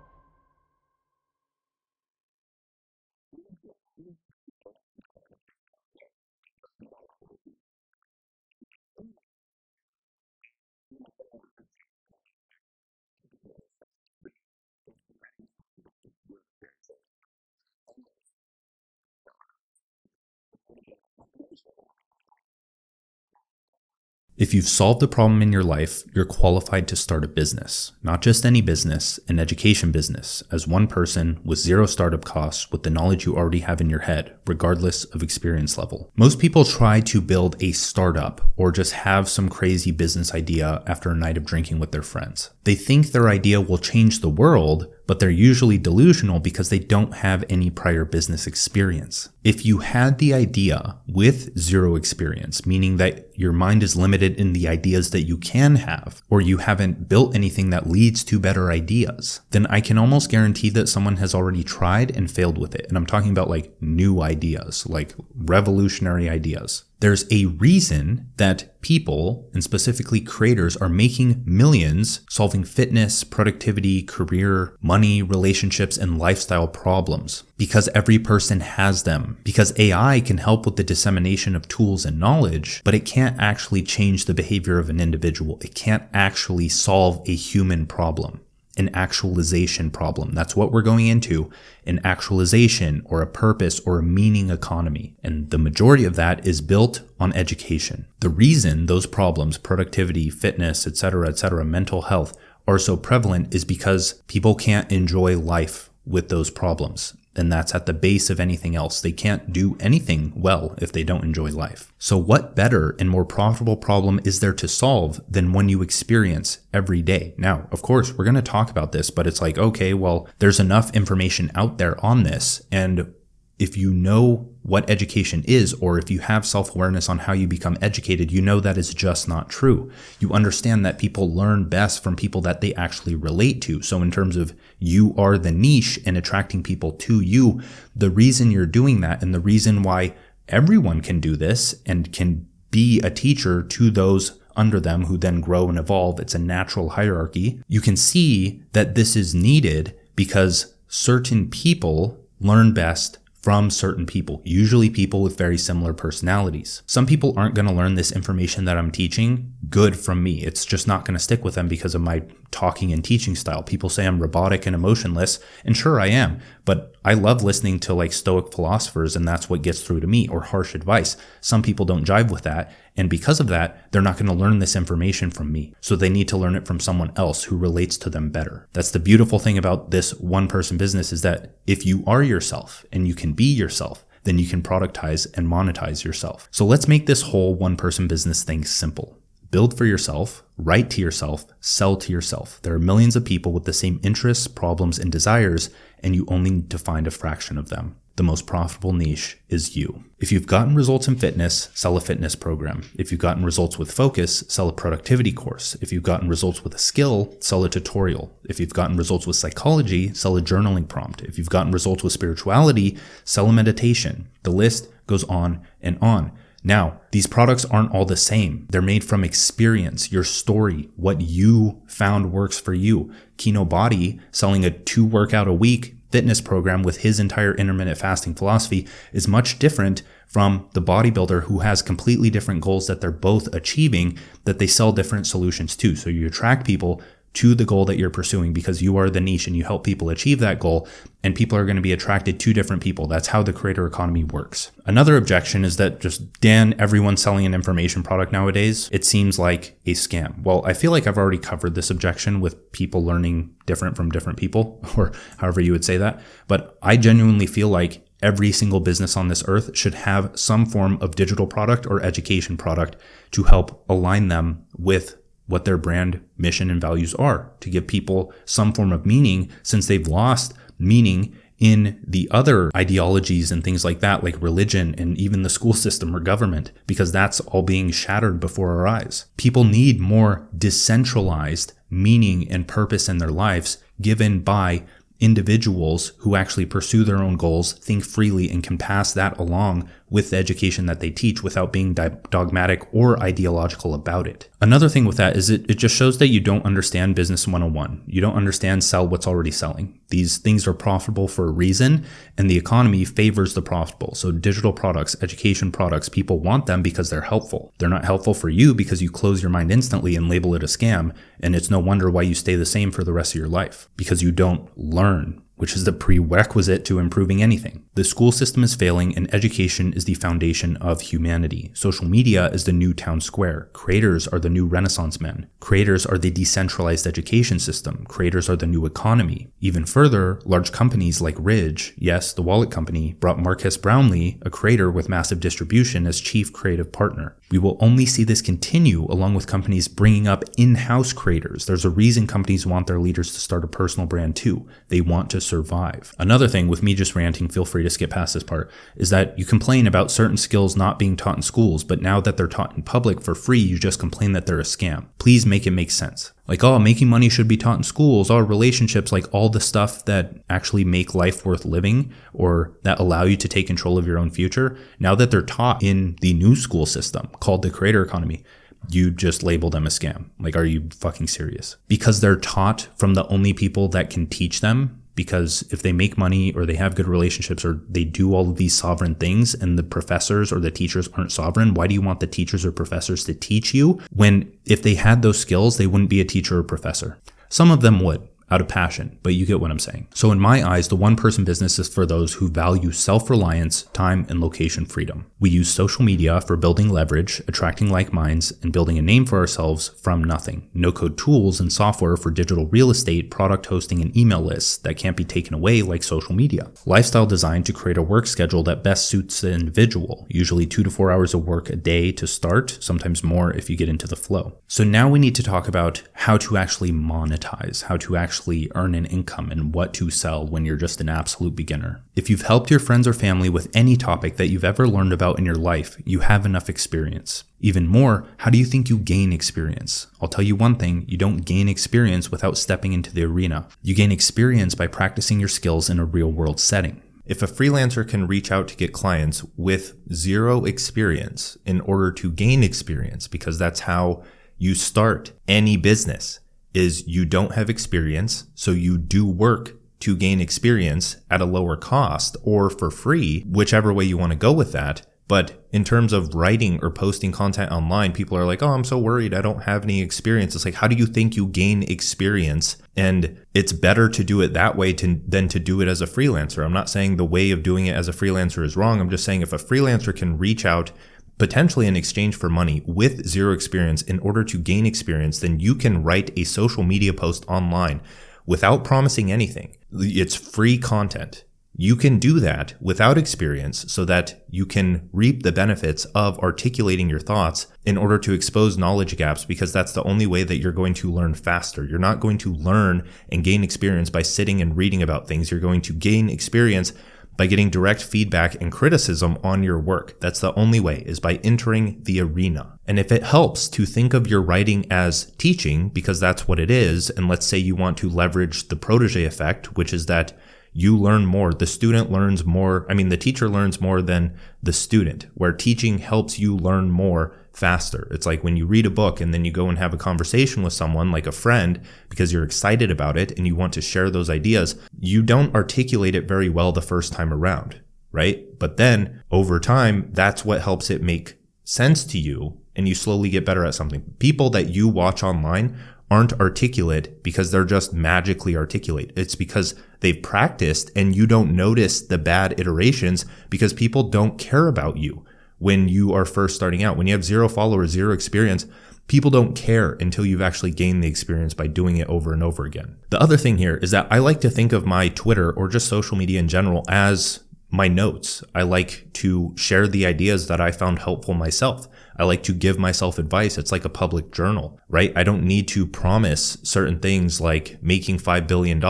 If you've solved a problem in your life, you're qualified to start a business. Not just any business, an education business, as one person with zero startup costs with the knowledge you already have in your head, regardless of experience level. Most people try to build a startup or just have some crazy business idea after a night of drinking with their friends. They think their idea will change the world, but they're usually delusional because they don't have any prior business experience. If you had the idea with zero experience, meaning that your mind is limited in the ideas that you can have, or you haven't built anything that leads to better ideas, then I can almost guarantee that someone has already tried and failed with it. And I'm talking about like new ideas, like revolutionary ideas. There's a reason that people, and specifically creators, are making millions solving fitness, productivity, career, money, relationships, and lifestyle problems. Because every person has them. Because AI can help with the dissemination of tools and knowledge, but it can't actually change the behavior of an individual. It can't actually solve a human problem. An actualization problem. That's what we're going into, an actualization or a purpose or a meaning economy. And the majority of that is built on education. The reason those problems, productivity, fitness, etc., mental health, are so prevalent is because people can't enjoy life with those problems. And that's at the base of anything else. They can't do anything well if they don't enjoy life. So what better and more profitable problem is there to solve than one you experience every day? Now, of course, we're going to talk about this, but it's like, okay, well, there's enough information out there on this. And if you know what education is, or if you have self-awareness on how you become educated, you know that is just not true. You understand that people learn best from people that they actually relate to. So in terms of you are the niche and attracting people to you, the reason you're doing that and the reason why everyone can do this and can be a teacher to those under them who then grow and evolve, it's a natural hierarchy. You can see that this is needed because certain people learn best from certain people, usually people with very similar personalities. Some people aren't going to learn this information that I'm teaching good from me. It's just not going to stick with them because of my talking and teaching style. People say I'm robotic and emotionless, and sure I am, but I love listening to like Stoic philosophers, and that's what gets through to me, or harsh advice. Some people don't jive with that, and because of that, they're not going to learn this information from me. So they need to learn it from someone else who relates to them better. That's the beautiful thing about this one-person business, is that if you are yourself and you can be yourself, then you can productize and monetize yourself. So let's make this whole one-person business thing simple. Build for yourself, write to yourself, sell to yourself. There are millions of people with the same interests, problems, and desires, and you only need to find a fraction of them. The most profitable niche is you. If you've gotten results in fitness, sell a fitness program. If you've gotten results with focus, sell a productivity course. If you've gotten results with a skill, sell a tutorial. If you've gotten results with psychology, sell a journaling prompt. If you've gotten results with spirituality, sell a meditation. The list goes on and on. Now, these products aren't all the same. They're made from experience, your story, what you found works for you. Kino Body, selling a 2 workout a week fitness program with his entire intermittent fasting philosophy, is much different from the bodybuilder who has completely different goals that they're both achieving, that they sell different solutions to. So you attract people to the goal that you're pursuing because you are the niche and you help people achieve that goal, and people are going to be attracted to different people. That's how the creator economy works. Another objection is that just, Dan, everyone's selling an information product nowadays. It seems like a scam. Well, I feel like I've already covered this objection with people learning different from different people, or however you would say that. But I genuinely feel like every single business on this earth should have some form of digital product or education product to help align them with what their brand mission and values are, to give people some form of meaning, since they've lost meaning in the other ideologies and things like that, like religion and even the school system or government, because that's all being shattered before our eyes. People need more decentralized meaning and purpose in their lives, given by individuals who actually pursue their own goals, think freely, and can pass that along with the education that they teach without being dogmatic or ideological about it. Another thing with that is it just shows that you don't understand business 101. You don't understand sell what's already selling. These things are profitable for a reason, and the economy favors the profitable. So digital products, education products, people want them because they're helpful. They're not helpful for you because you close your mind instantly and label it a scam, and it's no wonder why you stay the same for the rest of your life, because you don't learn, which is the prerequisite to improving anything. The school system is failing, and education is the foundation of humanity. Social media is the new town square. Creators are the new Renaissance men. Creators are the decentralized education system. Creators are the new economy. Even further, large companies like Ridge, yes, the wallet company, brought Marcus Brownlee, a creator with massive distribution, as chief creative partner. We will only see this continue, along with companies bringing up in-house creators. There's a reason companies want their leaders to start a personal brand too. They want to survive. Another thing, with me just ranting, feel free to skip past this part, is that you complain about certain skills not being taught in schools, but now that they're taught in public for free, you just complain that they're a scam. Please make it make sense. Like, oh, making money should be taught in schools, all relationships, like all the stuff that actually make life worth living or that allow you to take control of your own future. Now that they're taught in the new school system called the creator economy, you just label them a scam. Like, are you fucking serious? Because they're taught from the only people that can teach them. Because if they make money or they have good relationships or they do all of these sovereign things and the professors or the teachers aren't sovereign, why do you want the teachers or professors to teach you when if they had those skills, they wouldn't be a teacher or professor? Some of them would, out of passion, but you get what I'm saying. So in my eyes, the one-person business is for those who value self-reliance, time, and location freedom. We use social media for building leverage, attracting like minds, and building a name for ourselves from nothing. No-code tools and software for digital real estate, product hosting, and email lists that can't be taken away like social media. Lifestyle design to create a work schedule that best suits the individual, usually 2 to 4 hours of work a day to start, sometimes more if you get into the flow. So now we need to talk about how to actually monetize, how to actually earn an income and what to sell when you're just an absolute beginner. If you've helped your friends or family with any topic that you've ever learned about in your life, you have enough experience. Even more, how do you think you gain experience? I'll tell you one thing, you don't gain experience without stepping into the arena. You gain experience by practicing your skills in a real world setting. If a freelancer can reach out to get clients with zero experience in order to gain experience, because that's how you start any business, is you don't have experience, so you do work to gain experience at a lower cost or for free, whichever way you want to go with that. But in terms of writing or posting content online, people are like, oh, I'm so worried, I don't have any experience. It's like, how do you think you gain experience? And it's better to do it that way than to do it as a freelancer. I'm not saying the way of doing it as a freelancer is wrong. I'm just saying if a freelancer can reach out potentially in exchange for money with zero experience in order to gain experience, then you can write a social media post online without promising anything. It's free content. You can do that without experience so that you can reap the benefits of articulating your thoughts in order to expose knowledge gaps, because that's the only way that you're going to learn faster. You're not going to learn and gain experience by sitting and reading about things. You're going to gain experience by getting direct feedback and criticism on your work. That's the only way, is by entering the arena. And if it helps to think of your writing as teaching, because that's what it is, and let's say you want to leverage the protege effect, which is that you learn more, the student learns more, the teacher learns more than the student, where teaching helps you learn more faster. It's like when you read a book and then you go and have a conversation with someone like a friend because you're excited about it and you want to share those ideas, you don't articulate it very well the first time around, right? But then over time, that's what helps it make sense to you and you slowly get better at something. People that you watch online aren't articulate because they're just magically articulate. It's because they've practiced and you don't notice the bad iterations because people don't care about you when you are first starting out. When you have 0 followers, 0 experience, people don't care until you've actually gained the experience by doing it over and over again. The other thing here is that I like to think of my Twitter or just social media in general as my notes. I like to share the ideas that I found helpful myself. I like to give myself advice. It's like a public journal, right? I don't need to promise certain things like making $5 billion.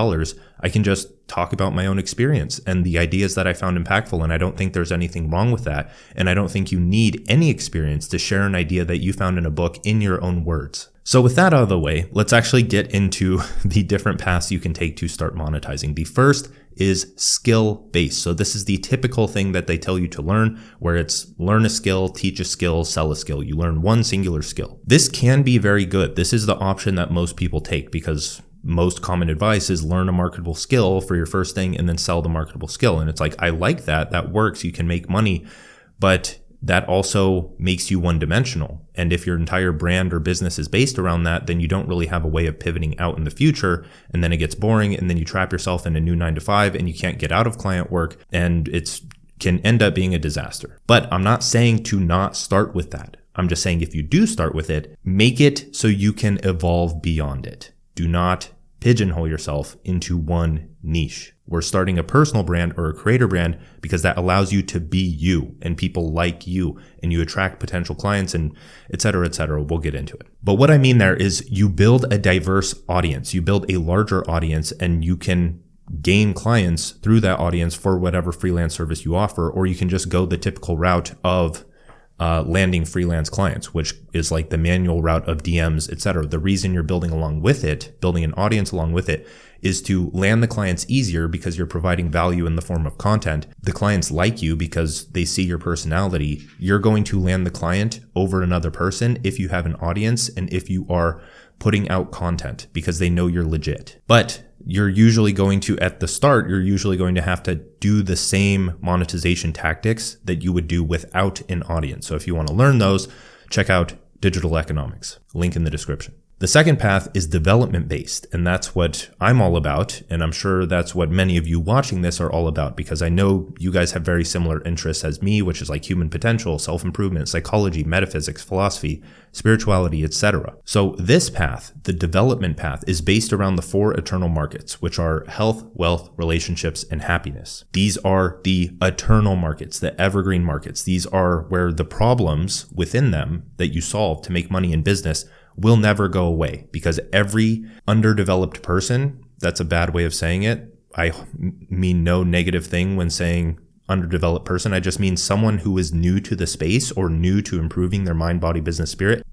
I can just talk about my own experience and the ideas that I found impactful. And I don't think there's anything wrong with that. And I don't think you need any experience to share an idea that you found in a book in your own words. So with that out of the way, let's actually get into the different paths you can take to start monetizing. The first is skill-based. So this is the typical thing that they tell you to learn, where it's learn a skill, teach a skill, sell a skill. You learn one singular skill. This can be very good. This is the option that most people take because most common advice is learn a marketable skill for your first thing and then sell the marketable skill. And it's like, I like that. That works. You can make money, but that also makes you one-dimensional. And if your entire brand or business is based around that, then you don't really have a way of pivoting out in the future. And then it gets boring and then you trap yourself in a new 9-to-5 and you can't get out of client work and it's can end up being a disaster. But I'm not saying to not start with that. I'm just saying if you do start with it, make it so you can evolve beyond it. Do not pigeonhole yourself into one niche. We're starting a personal brand or a creator brand because that allows you to be you and people like you and you attract potential clients and et cetera, et cetera. We'll get into it. But what I mean there is you build a diverse audience, you build a larger audience and you can gain clients through that audience for whatever freelance service you offer, or you can just go the typical route of landing freelance clients, which is like the manual route of DMs, etc. The reason you're building along with it, building an audience along with it, is to land the clients easier because you're providing value in the form of content. The clients like you because they see your personality. You're going to land the client over another person if you have an audience and if you are putting out content because they know you're legit. But you're usually going to, at the start, you're usually going to have to do the same monetization tactics that you would do without an audience. So if you want to learn those, check out Digital Economics, link in the description. The second path is development based, and that's what I'm all about. And I'm sure that's what many of you watching this are all about, because I know you guys have very similar interests as me, which is like human potential, self-improvement, psychology, metaphysics, philosophy, spirituality, etc. So this path, the development path, is based around the 4 eternal markets, which are health, wealth, relationships, and happiness. These are the eternal markets, the evergreen markets. These are where the problems within them that you solve to make money in business will never go away, because every underdeveloped person, that's a bad way of saying it. I mean no negative thing when saying underdeveloped person. I just mean someone who is new to the space or new to improving their mind, body, business, spirit.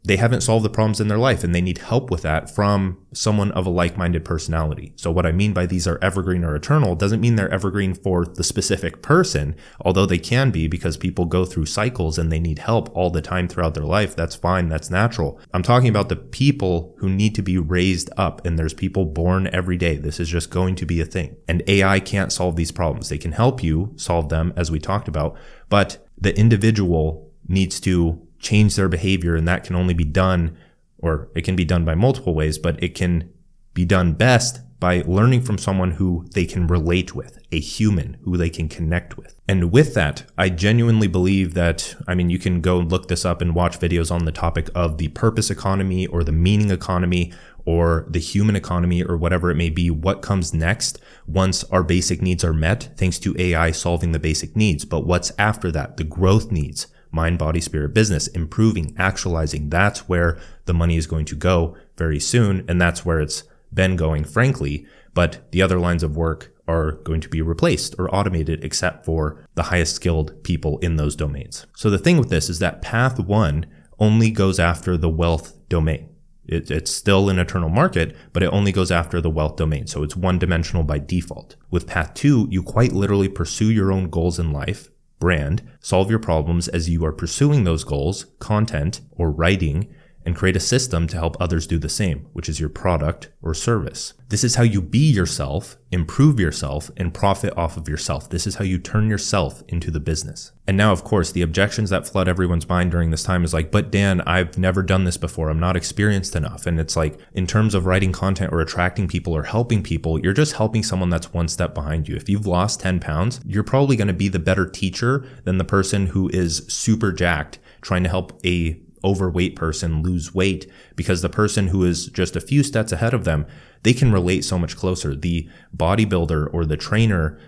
They haven't solved the problems in their life, and they need help with that from someone of a like-minded personality. So what I mean by these are evergreen or eternal doesn't mean they're evergreen for the specific person, although they can be, because people go through cycles and they need help all the time throughout their life. That's fine. That's natural. I'm talking about the people who need to be raised up, and there's people born every day. This is just going to be a thing. And AI can't solve these problems. They can help you solve them, as we talked about, but the individual needs to change their behavior, and that can only be done, or it can be done by multiple ways, but it can be done best by learning from someone who they can relate with, a human who they can connect with. And with that, I genuinely believe that, you can go and look this up and watch videos on the topic of the purpose economy or the meaning economy or the human economy or whatever it may be, what comes next once our basic needs are met, thanks to AI solving the basic needs. But what's after that? The growth needs. Mind, body, spirit, business, improving, actualizing. That's where the money is going to go very soon. And that's where it's been going, frankly. But the other lines of work are going to be replaced or automated, except for the highest skilled people in those domains. So the thing with this is that path 1 only goes after the wealth domain. It's still an eternal market, but it only goes after the wealth domain. So it's one-dimensional by default. With path 2, you quite literally pursue your own goals in life, brand, solve your problems as you are pursuing those goals, content or writing, and create a system to help others do the same, which is your product or service. This is how you be yourself, improve yourself, and profit off of yourself. This is how you turn yourself into the business. And now, of course, the objections that flood everyone's mind during this time is like, but Dan, I've never done this before. I'm not experienced enough. And it's like, in terms of writing content or attracting people or helping people, you're just helping someone that's one step behind you. If you've lost 10 pounds, you're probably going to be the better teacher than the person who is super jacked trying to help a overweight person lose weight, because the person who is just a few steps ahead of them, they can relate so much closer. The bodybuilder or the trainer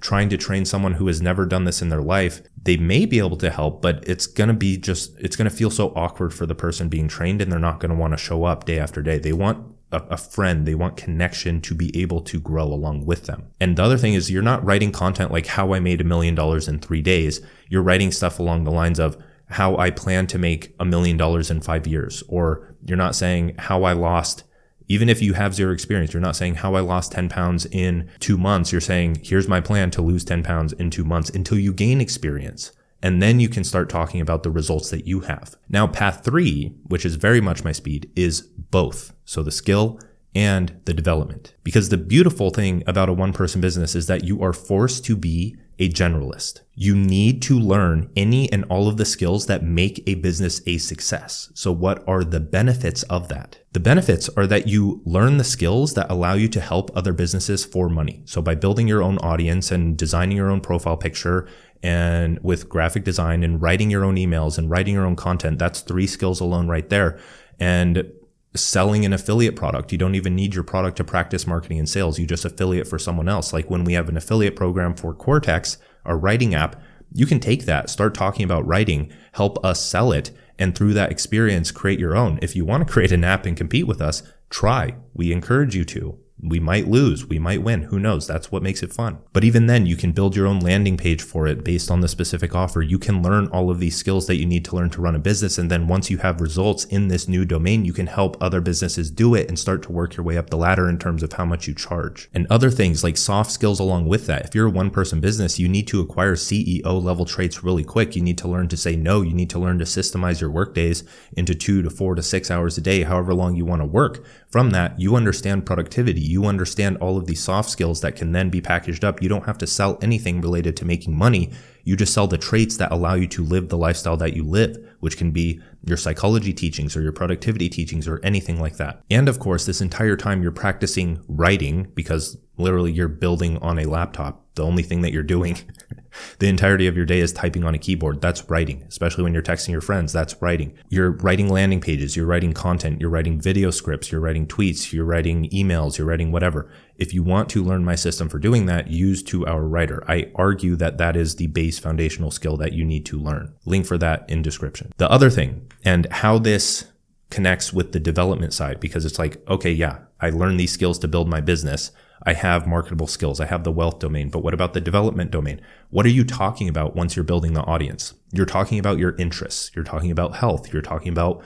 trying to train someone who has never done this in their life, they may be able to help, but it's going to feel so awkward for the person being trained, and they're not going to want to show up day after day. They want a friend, they want connection to be able to grow along with them. And the other thing is, you're not writing content like how I made $1 million in 3 days. You're writing stuff along the lines of how I plan to make $1 million in 5 years. Or you're not saying how I lost, even if you have zero experience, you're not saying how I lost 10 pounds in 2 months. You're saying, here's my plan to lose 10 pounds in 2 months until you gain experience. And then you can start talking about the results that you have. Now, path 3, which is very much my speed, is both. So the skill and the development. Because the beautiful thing about a one-person business is that you are forced to be a generalist. You need to learn any and all of the skills that make a business a success. So what are the benefits of that? The benefits are that you learn the skills that allow you to help other businesses for money. So by building your own audience and designing your own profile picture, and with graphic design and writing your own emails and writing your own content, that's 3 skills alone right there. And selling an affiliate product, you don't even need your product to practice marketing and sales. You just affiliate for someone else. Like when we have an affiliate program for Cortex, our writing app, you can take that, start talking about writing, help us sell it, and through that experience, create your own. If you want to create an app and compete with us, try. We encourage you to. We might lose, we might win, who knows? That's what makes it fun. But even then, you can build your own landing page for it based on the specific offer. You can learn all of these skills that you need to learn to run a business. And then once you have results in this new domain, you can help other businesses do it and start to work your way up the ladder in terms of how much you charge. And other things like soft skills along with that. If you're a one-person business, you need to acquire CEO level traits really quick. You need to learn to say no. You need to learn to systemize your work days into 2 to 4 to 6 hours a day, however long you want to work. From that, you understand productivity. You understand all of these soft skills that can then be packaged up. You don't have to sell anything related to making money. You just sell the traits that allow you to live the lifestyle that you live, which can be your psychology teachings or your productivity teachings or anything like that. And of course, this entire time you're practicing writing, because literally you're building on a laptop. The only thing that you're doing the entirety of your day is typing on a keyboard. That's writing, especially when you're texting your friends. That's writing. You're writing landing pages, you're writing content, you're writing video scripts, you're writing tweets, you're writing emails, you're writing whatever. If you want to learn my system for doing that, use 2-Hour Writer. I argue that that is the base foundational skill that you need to learn. Link for that in description. The other thing, and how this connects with the development side, because it's like, okay, yeah, I learned these skills to build my business. I have marketable skills. I have the wealth domain, but what about the development domain? What are you talking about once you're building the audience? You're talking about your interests. You're talking about health. You're talking about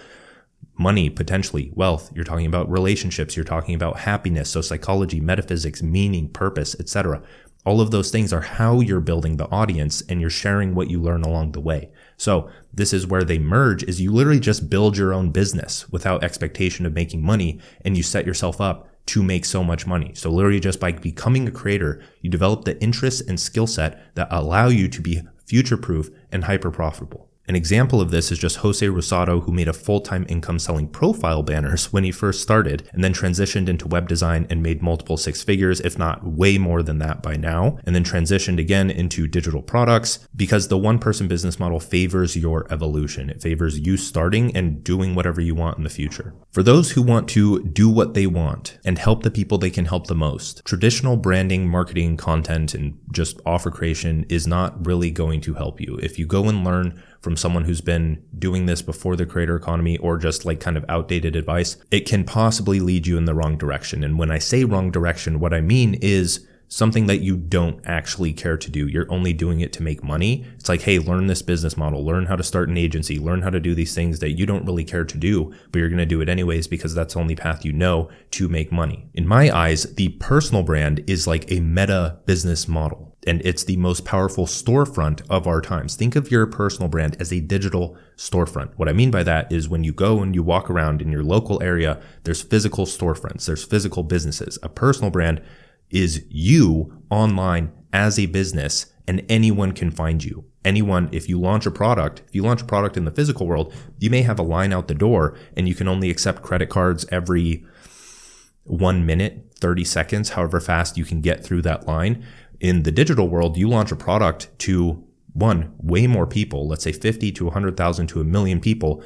money, potentially wealth. You're talking about relationships. You're talking about happiness. So psychology, metaphysics, meaning, purpose, etc. All of those things are how you're building the audience, and you're sharing what you learn along the way. So this is where they merge, is you literally just build your own business without expectation of making money, and you set yourself up to make so much money. So literally just by becoming a creator, you develop the interests and skill set that allow you to be future-proof and hyper-profitable. An example of this is just Jose Rosado, who made a full-time income selling profile banners when he first started, and then transitioned into web design and made multiple 6 figures, if not way more than that by now, and then transitioned again into digital products, because the one-person business model favors your evolution. It favors you starting and doing whatever you want in the future. For those who want to do what they want and help the people they can help the most, traditional branding, marketing, content, and just offer creation is not really going to help you. If you go and learn from someone who's been doing this before the creator economy, or just like kind of outdated advice, it can possibly lead you in the wrong direction. And when I say wrong direction, what I mean is something that you don't actually care to do. You're only doing it to make money. It's like, hey, learn this business model, learn how to start an agency, learn how to do these things that you don't really care to do, but you're going to do it anyways because that's the only path you know to make money. In my eyes, the personal brand is like a meta business model, and it's the most powerful storefront of our times. Think of your personal brand as a digital storefront. What I mean by that is when you go and you walk around in your local area, there's physical storefronts, there's physical businesses. A personal brand is you online as a business, and anyone can find you. Anyone, if you launch a product in the physical world, you may have a line out the door and you can only accept credit cards every 1 minute, 30 seconds, however fast you can get through that line. In the digital world, you launch a product to way more people, let's say 50 to 100,000 to 1 million people,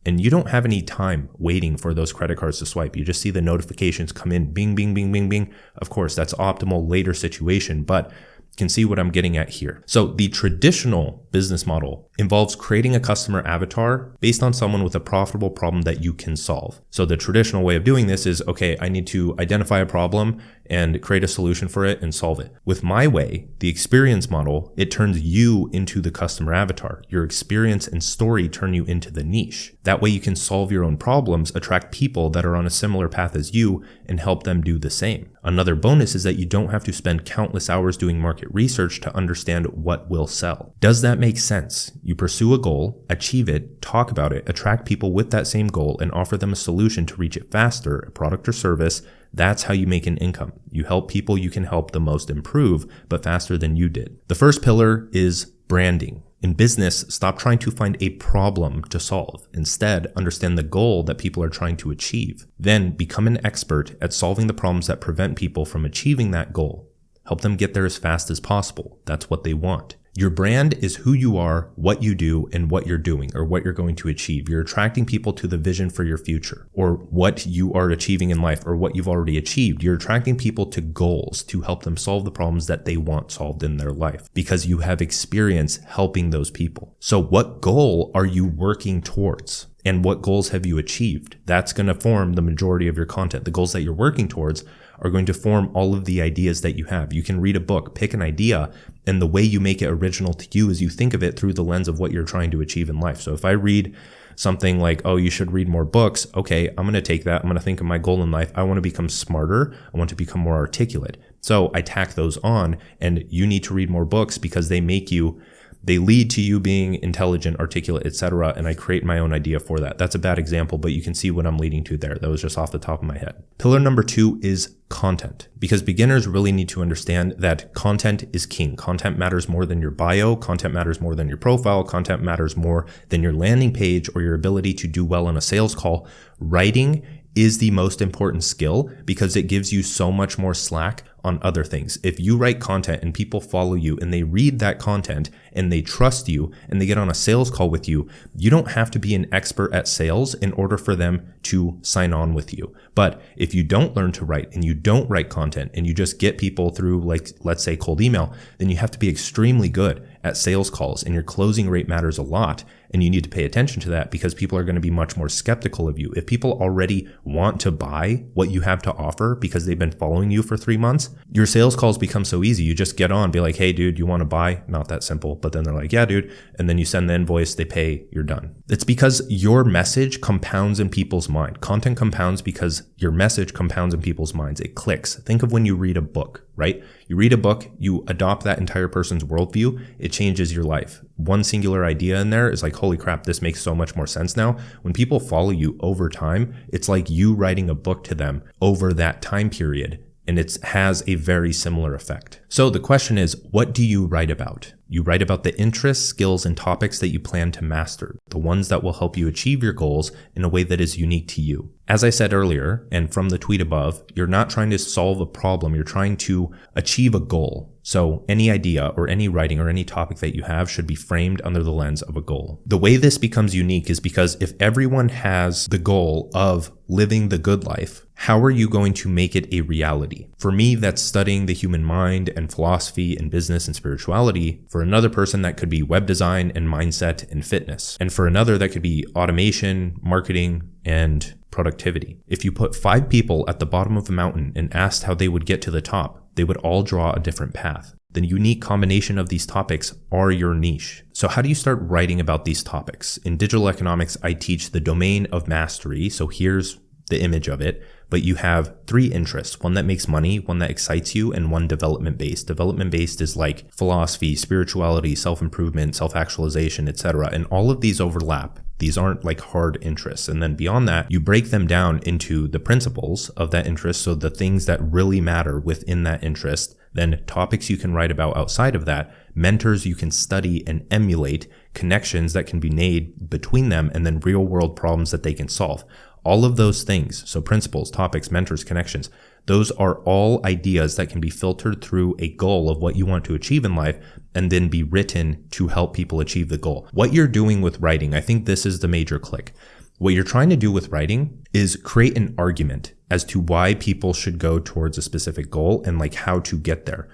and you don't have any time waiting for those credit cards to swipe. You just see the notifications come in, bing, bing, bing, bing, bing. Of course, that's optimal later situation, but you can see what I'm getting at here. So the traditional business model involves creating a customer avatar based on someone with a profitable problem that you can solve. So the traditional way of doing this is, okay, I need to identify a problem and create a solution for it and solve it. With my way, the experience model, it turns you into the customer avatar. Your experience and story turn you into the niche. That way you can solve your own problems, attract people that are on a similar path as you, and help them do the same. Another bonus is that you don't have to spend countless hours doing market research to understand what will sell. Does that make sense? You pursue a goal, achieve it, talk about it, attract people with that same goal, and offer them a solution to reach it faster, a product or service. That's how you make an income. You help people you can help the most improve, but faster than you did. The first pillar is branding. In business, stop trying to find a problem to solve. Instead, understand the goal that people are trying to achieve. Then become an expert at solving the problems that prevent people from achieving that goal. Help them get there as fast as possible. That's what they want. Your brand is who you are, what you do, and what you're doing, or what you're going to achieve. You're attracting people to the vision for your future, or what you are achieving in life, or what you've already achieved. You're attracting people to goals to help them solve the problems that they want solved in their life, because you have experience helping those people. So what goal are you working towards? And what goals have you achieved? That's going to form the majority of your content. The goals that you're working towards are going to form all of the ideas that you have. You can read a book, pick an idea, and the way you make it original to you is you think of it through the lens of what you're trying to achieve in life. So if I read something like, oh, you should read more books, okay, I'm going to take that. I'm going to think of my goal in life. I want to become smarter. I want to become more articulate. So I tack those on, and you need to read more books because they lead to you being intelligent, articulate, etc. And I create my own idea for that. That's a bad example, but you can see what I'm leading to there. That was just off the top of my head. Pillar number 2 is content, because beginners really need to understand that content is king. Content matters more than your bio. Content matters more than your profile. Content matters more than your landing page or your ability to do well on a sales call. Writing is the most important skill because it gives you so much more slack on other things. If you write content and people follow you and they read that content and they trust you and they get on a sales call with you, you don't have to be an expert at sales in order for them to sign on with you. But if you don't learn to write and you don't write content and you just get people through, like, let's say cold email, then you have to be extremely good at sales calls, and your closing rate matters a lot. And you need to pay attention to that because people are going to be much more skeptical of you. If people already want to buy what you have to offer because they've been following you for 3 months, your sales calls become so easy. You just get on, be like, hey, dude, you want to buy? Not that simple. But then they're like, yeah, dude. And then you send the invoice, they pay, you're done. It's because your message compounds in people's mind. Content compounds because your message compounds in people's minds. It clicks. Think of when you read a book, right? You read a book, you adopt that entire person's worldview, it changes your life. One singular idea in there is like, holy crap, this makes so much more sense now. When people follow you over time, it's like you writing a book to them over that time period, and it has a very similar effect. So the question is, what do you write about? You write about the interests, skills, and topics that you plan to master, the ones that will help you achieve your goals in a way that is unique to you. As I said earlier, and from the tweet above, you're not trying to solve a problem, you're trying to achieve a goal. So any idea or any writing or any topic that you have should be framed under the lens of a goal. The way this becomes unique is because if everyone has the goal of living the good life, how are you going to make it a reality? For me, that's studying the human mind and philosophy and business and spirituality. For another person, that could be web design and mindset and fitness. And for another, that could be automation, marketing, and productivity. If you put 5 people at the bottom of a mountain and asked how they would get to the top, they would all draw a different path. The unique combination of these topics are your niche. So how do you start writing about these topics? In digital economics, I teach the domain of mastery. So here's the image of it. But you have 3 interests, one that makes money, one that excites you, and one development-based. Development-based is like philosophy, spirituality, self-improvement, self-actualization, etc. And all of these overlap. These aren't like hard interests. And then beyond that, you break them down into the principles of that interest. So the things that really matter within that interest, then topics you can write about outside of that, mentors you can study and emulate, connections that can be made between them, and then real world problems that they can solve. All of those things, so principles, topics, mentors, connections, those are all ideas that can be filtered through a goal of what you want to achieve in life and then be written to help people achieve the goal. What you're doing with writing, I think this is the major click. What you're trying to do with writing is create an argument as to why people should go towards a specific goal and like how to get there,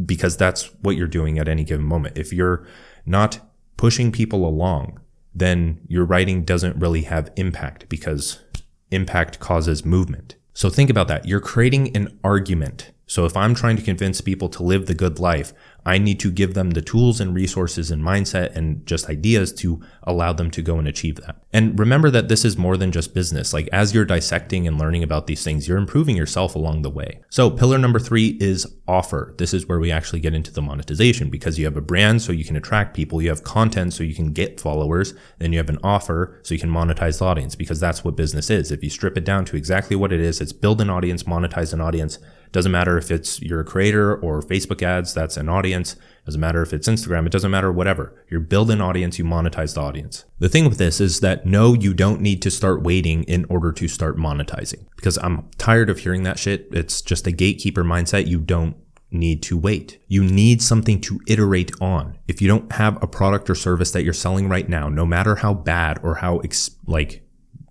because that's what you're doing at any given moment. If you're not pushing people along, then your writing doesn't really have impact because impact causes movement. So think about that. You're creating an argument. So if I'm trying to convince people to live the good life, I need to give them the tools and resources and mindset and just ideas to allow them to go and achieve that. And remember that this is more than just business. Like as you're dissecting and learning about these things, you're improving yourself along the way. So pillar number 3 is offer. This is where we actually get into the monetization because you have a brand so you can attract people. You have content so you can get followers. Then you have an offer so you can monetize the audience because that's what business is. If you strip it down to exactly what it is, it's build an audience, monetize an audience. Doesn't matter if it's you're a creator or Facebook ads, that's an audience. Doesn't matter if it's Instagram, it doesn't matter, whatever. You build an audience, you monetize the audience. The thing with this is that no, you don't need to start waiting in order to start monetizing because I'm tired of hearing that shit. It's just a gatekeeper mindset. You don't need to wait. You need something to iterate on. If you don't have a product or service that you're selling right now, no matter how bad or how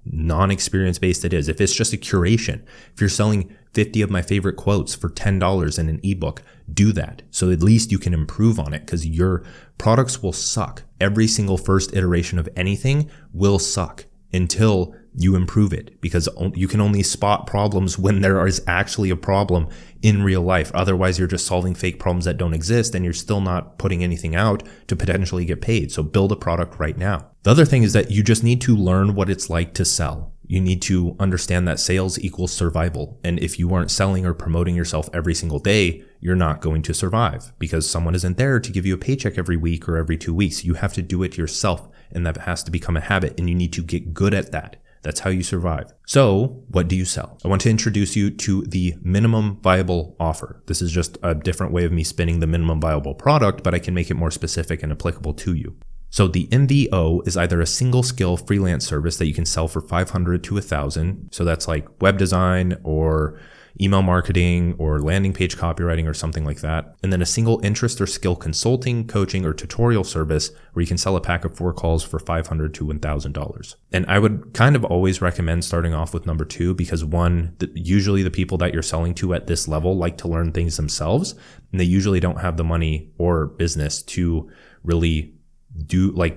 non-experience based it is, if it's just a curation, if you're selling 50 of my favorite quotes for $10 in an ebook, do that. So at least you can improve on it because your products will suck. Every single first iteration of anything will suck until you improve it, because you can only spot problems when there is actually a problem in real life. Otherwise, you're just solving fake problems that don't exist, and you're still not putting anything out to potentially get paid. So build a product right now. The other thing is that you just need to learn what it's like to sell. You need to understand that sales equals survival. And if you aren't selling or promoting yourself every single day, you're not going to survive, because someone isn't there to give you a paycheck every week or every 2 weeks. You have to do it yourself, and that has to become a habit, and you need to get good at that. That's how you survive. So what do you sell? I want to introduce you to the minimum viable offer. This is just a different way of me spinning the minimum viable product, but I can make it more specific and applicable to you. So the MVO is either a single skill freelance service that you can sell for $500 to $1,000. So that's like web design or email marketing or landing page copywriting or something like that. And then a single interest or skill consulting, coaching, or tutorial service where you can sell a pack of 4 calls for $500 to $1,000. And I would kind of always recommend starting off with number 2, because one, usually the people that you're selling to at this level like to learn things themselves, and they usually don't have the money or business to really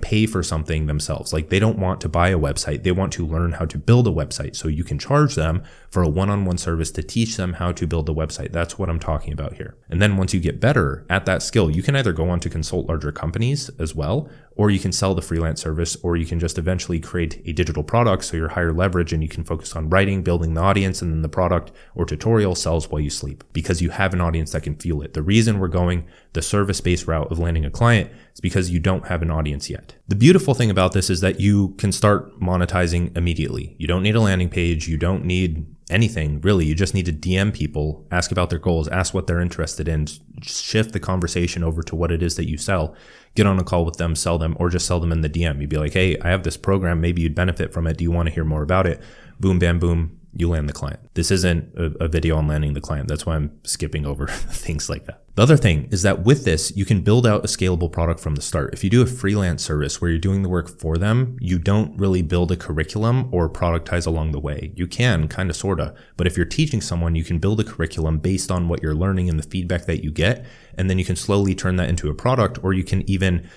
pay for something themselves. Like, they don't want to buy a website. They want to learn how to build a website. So you can charge them for a one-on-one service to teach them how to build a website. That's what I'm talking about here. And then once you get better at that skill, you can either go on to consult larger companies as well, or you can sell the freelance service, or you can just eventually create a digital product so you're higher leverage and you can focus on writing, building the audience, and then the product or tutorial sells while you sleep, because you have an audience that can feel it. The reason we're going the service-based route of landing a client is because you don't have an audience yet. The beautiful thing about this is that you can start monetizing immediately. You don't need a landing page. You don't need anything really. You just need to DM people, ask about their goals, ask what they're interested in, shift the conversation over to what it is that you sell, get on a call with them, sell them, or just sell them in the DM. You'd be like, hey, I have this program. Maybe you'd benefit from it. Do you want to hear more about it? Boom, bam, boom. You land the client. This isn't a video on landing the client. That's why I'm skipping over things like that. The other thing is that with this, you can build out a scalable product from the start. If you do a freelance service where you're doing the work for them, you don't really build a curriculum or productize along the way. You can, kind of, sort of, but if you're teaching someone, you can build a curriculum based on what you're learning and the feedback that you get, and then you can slowly turn that into a product, or you can even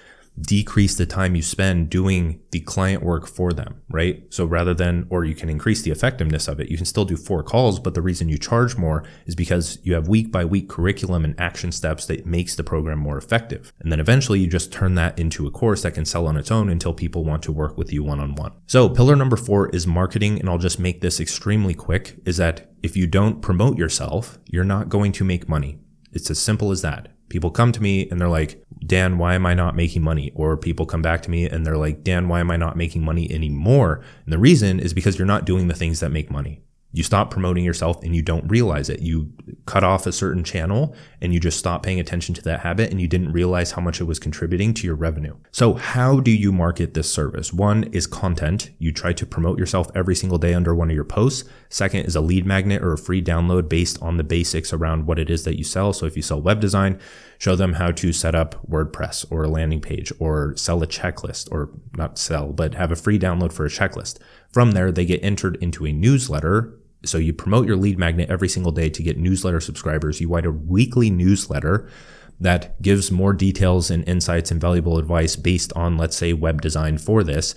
decrease the time you spend doing the client work for them, right? So rather than, or you can increase the effectiveness of it. You can still do 4 calls, but the reason you charge more is because you have week by week curriculum and action steps that makes the program more effective. And then eventually you just turn that into a course that can sell on its own until people want to work with you one-on-one. So pillar number 4 is marketing. And I'll just make this extremely quick, is that if you don't promote yourself, you're not going to make money. It's as simple as that. People come to me and they're like, Dan, why am I not making money? Or people come back to me and they're like, Dan, why am I not making money anymore? And the reason is because you're not doing the things that make money. You stop promoting yourself and you don't realize it. You cut off a certain channel and you just stop paying attention to that habit, and you didn't realize how much it was contributing to your revenue. So how do you market this service? One is content. You try to promote yourself every single day under one of your posts. Second is a lead magnet or a free download based on the basics around what it is that you sell. So if you sell web design, show them how to set up WordPress or a landing page, or sell a checklist, or not sell, but have a free download for a checklist. From there, they get entered into a newsletter. So you promote your lead magnet every single day to get newsletter subscribers. You write a weekly newsletter that gives more details and insights and valuable advice based on, let's say, web design for this.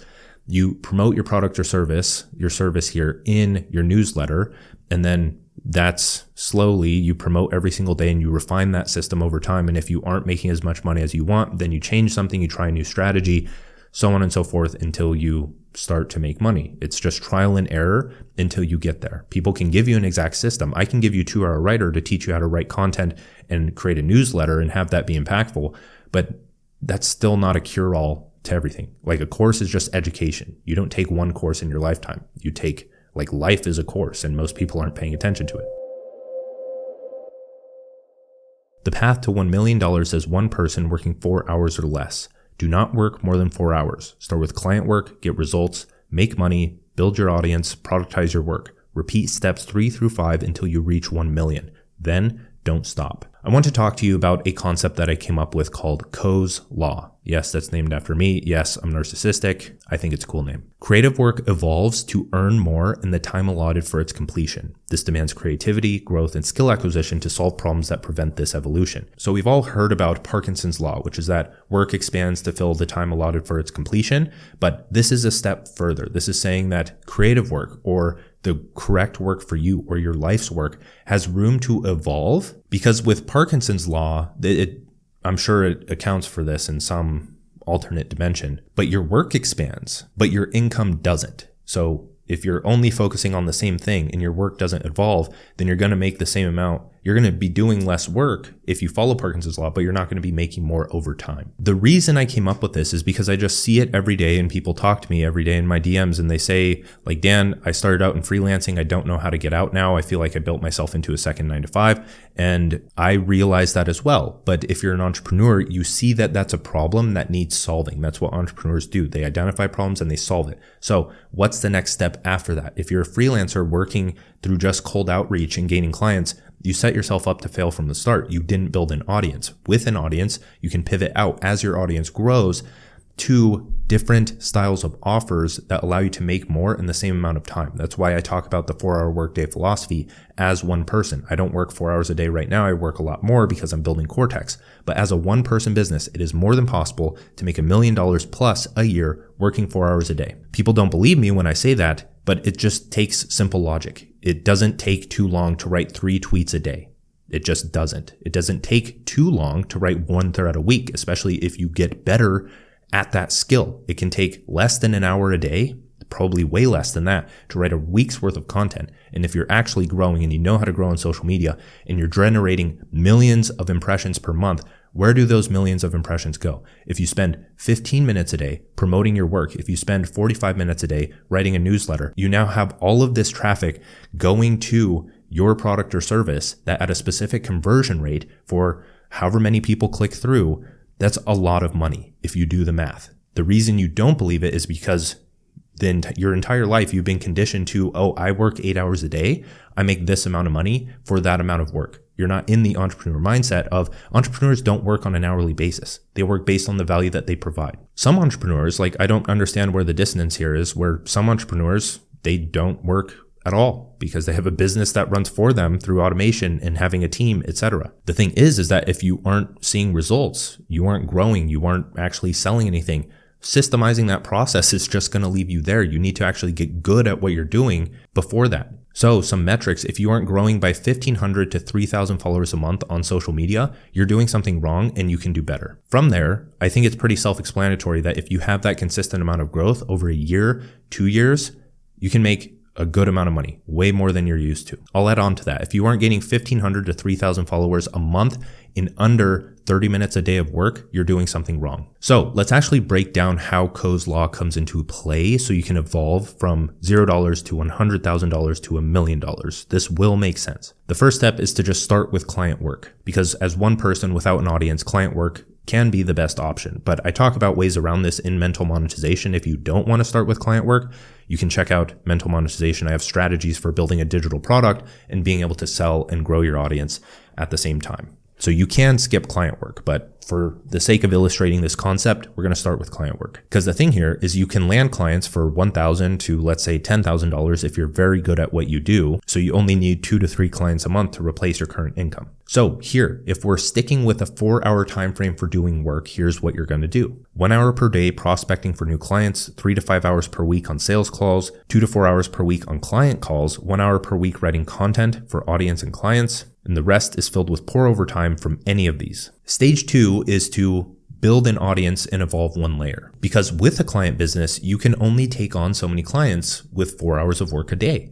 You promote your product or service, your service here, in your newsletter, and then that's slowly you promote every single day, and you refine that system over time. And if you aren't making as much money as you want, then you change something, you try a new strategy, so on and so forth, until you start to make money. It's just trial and error until you get there. People can give you an exact system. I can give you a 2-hour writer to teach you how to write content and create a newsletter and have that be impactful, but that's still not a cure-all to everything. Like, a course is just education. You don't take one course in your lifetime. You take, like, life is a course, and most people aren't paying attention to it. The path to $1 million is one person working 4 hours or less. Do not work more than 4 hours. Start with client work, get results, make money, build your audience, productize your work. Repeat steps 3 through 5 until you reach 1 million. Then don't stop. I want to talk to you about a concept that I came up with called Coe's Law. Yes, that's named after me. Yes, I'm narcissistic. I think it's a cool name. Creative work evolves to earn more in the time allotted for its completion. This demands creativity, growth, and skill acquisition to solve problems that prevent this evolution. So we've all heard about Parkinson's Law, which is that work expands to fill the time allotted for its completion. But this is a step further. This is saying that creative work, or the correct work for you or your life's work, has room to evolve, because with Parkinson's Law, I'm sure it accounts for this in some alternate dimension, but your work expands, but your income doesn't. So if you're only focusing on the same thing and your work doesn't evolve, then you're going to make the same amount. You're going to be doing less work if you follow Parkinson's Law, but you're not going to be making more over time. The reason I came up with this is because I just see it every day, and people talk to me every day in my DMs, and they say, like, Dan, I started out in freelancing. I don't know how to get out now. I feel like I built myself into a second 9-to-5. And I realize that as well. But if you're an entrepreneur, you see that that's a problem that needs solving. That's what entrepreneurs do. They identify problems and they solve it. So what's the next step after that? If you're a freelancer working through just cold outreach and gaining clients, you set yourself up to fail from the start. You didn't build an audience. With an audience, you can pivot out as your audience grows to different styles of offers that allow you to make more in the same amount of time. That's why I talk about the 4-hour workday philosophy as one person. I don't work 4 hours a day right now. I work a lot more because I'm building Cortex. But as a one-person business, it is more than possible to make $1 million plus a year working 4 hours a day. People don't believe me when I say that, but it just takes simple logic. It doesn't take too long to write 3 tweets a day. It just doesn't. It doesn't take too long to write 1 thread a week, especially if you get better at that skill. It can take less than an hour a day, probably way less than that, to write a week's worth of content. And if you're actually growing and you know how to grow on social media and you're generating millions of impressions per month, where do those millions of impressions go? If you spend 15 minutes a day promoting your work, if you spend 45 minutes a day writing a newsletter, you now have all of this traffic going to your product or service that at a specific conversion rate for however many people click through, that's a lot of money if you do the math. The reason you don't believe it is because then your entire life you've been conditioned to, oh, I work 8 hours a day. I make this amount of money for that amount of work. You're not in the entrepreneur mindset of entrepreneurs don't work on an hourly basis. They work based on the value that they provide. Some entrepreneurs, like, I don't understand where the dissonance here is, where some entrepreneurs, they don't work at all because they have a business that runs for them through automation and having a team, etc. The thing is that if you aren't seeing results, you aren't growing, you aren't actually selling anything, systemizing that process is just going to leave you there. You need to actually get good at what you're doing before that. So some metrics, if you aren't growing by 1,500 to 3,000 followers a month on social media, you're doing something wrong and you can do better. From there, I think it's pretty self-explanatory that if you have that consistent amount of growth over a year, 2 years, you can make a good amount of money, way more than you're used to. I'll add on to that. If you aren't getting 1,500 to 3,000 followers a month in under 30 minutes a day of work, you're doing something wrong. So let's actually break down how Coe's Law comes into play so you can evolve from $0 to $100,000 to $1 million. This will make sense. The first step is to just start with client work, because as one person without an audience, client work can be the best option. But I talk about ways around this in Mental Monetization. If you don't want to start with client work, you can check out Mental Monetization. I have strategies for building a digital product and being able to sell and grow your audience at the same time. So you can skip client work, but for the sake of illustrating this concept, we're going to start with client work. Because the thing here is you can land clients for $1,000 to, let's say, $10,000 if you're very good at what you do. So you only need 2 to 3 clients a month to replace your current income. So here, if we're sticking with a 4-hour time frame for doing work, here's what you're going to do. 1 hour per day prospecting for new clients, 3 to 5 hours per week on sales calls, 2 to 4 hours per week on client calls, 1 hour per week writing content for audience and clients, and the rest is filled with pour over time from any of these. Stage 2 is to build an audience and evolve one layer. Because with a client business, you can only take on so many clients with 4 hours of work a day.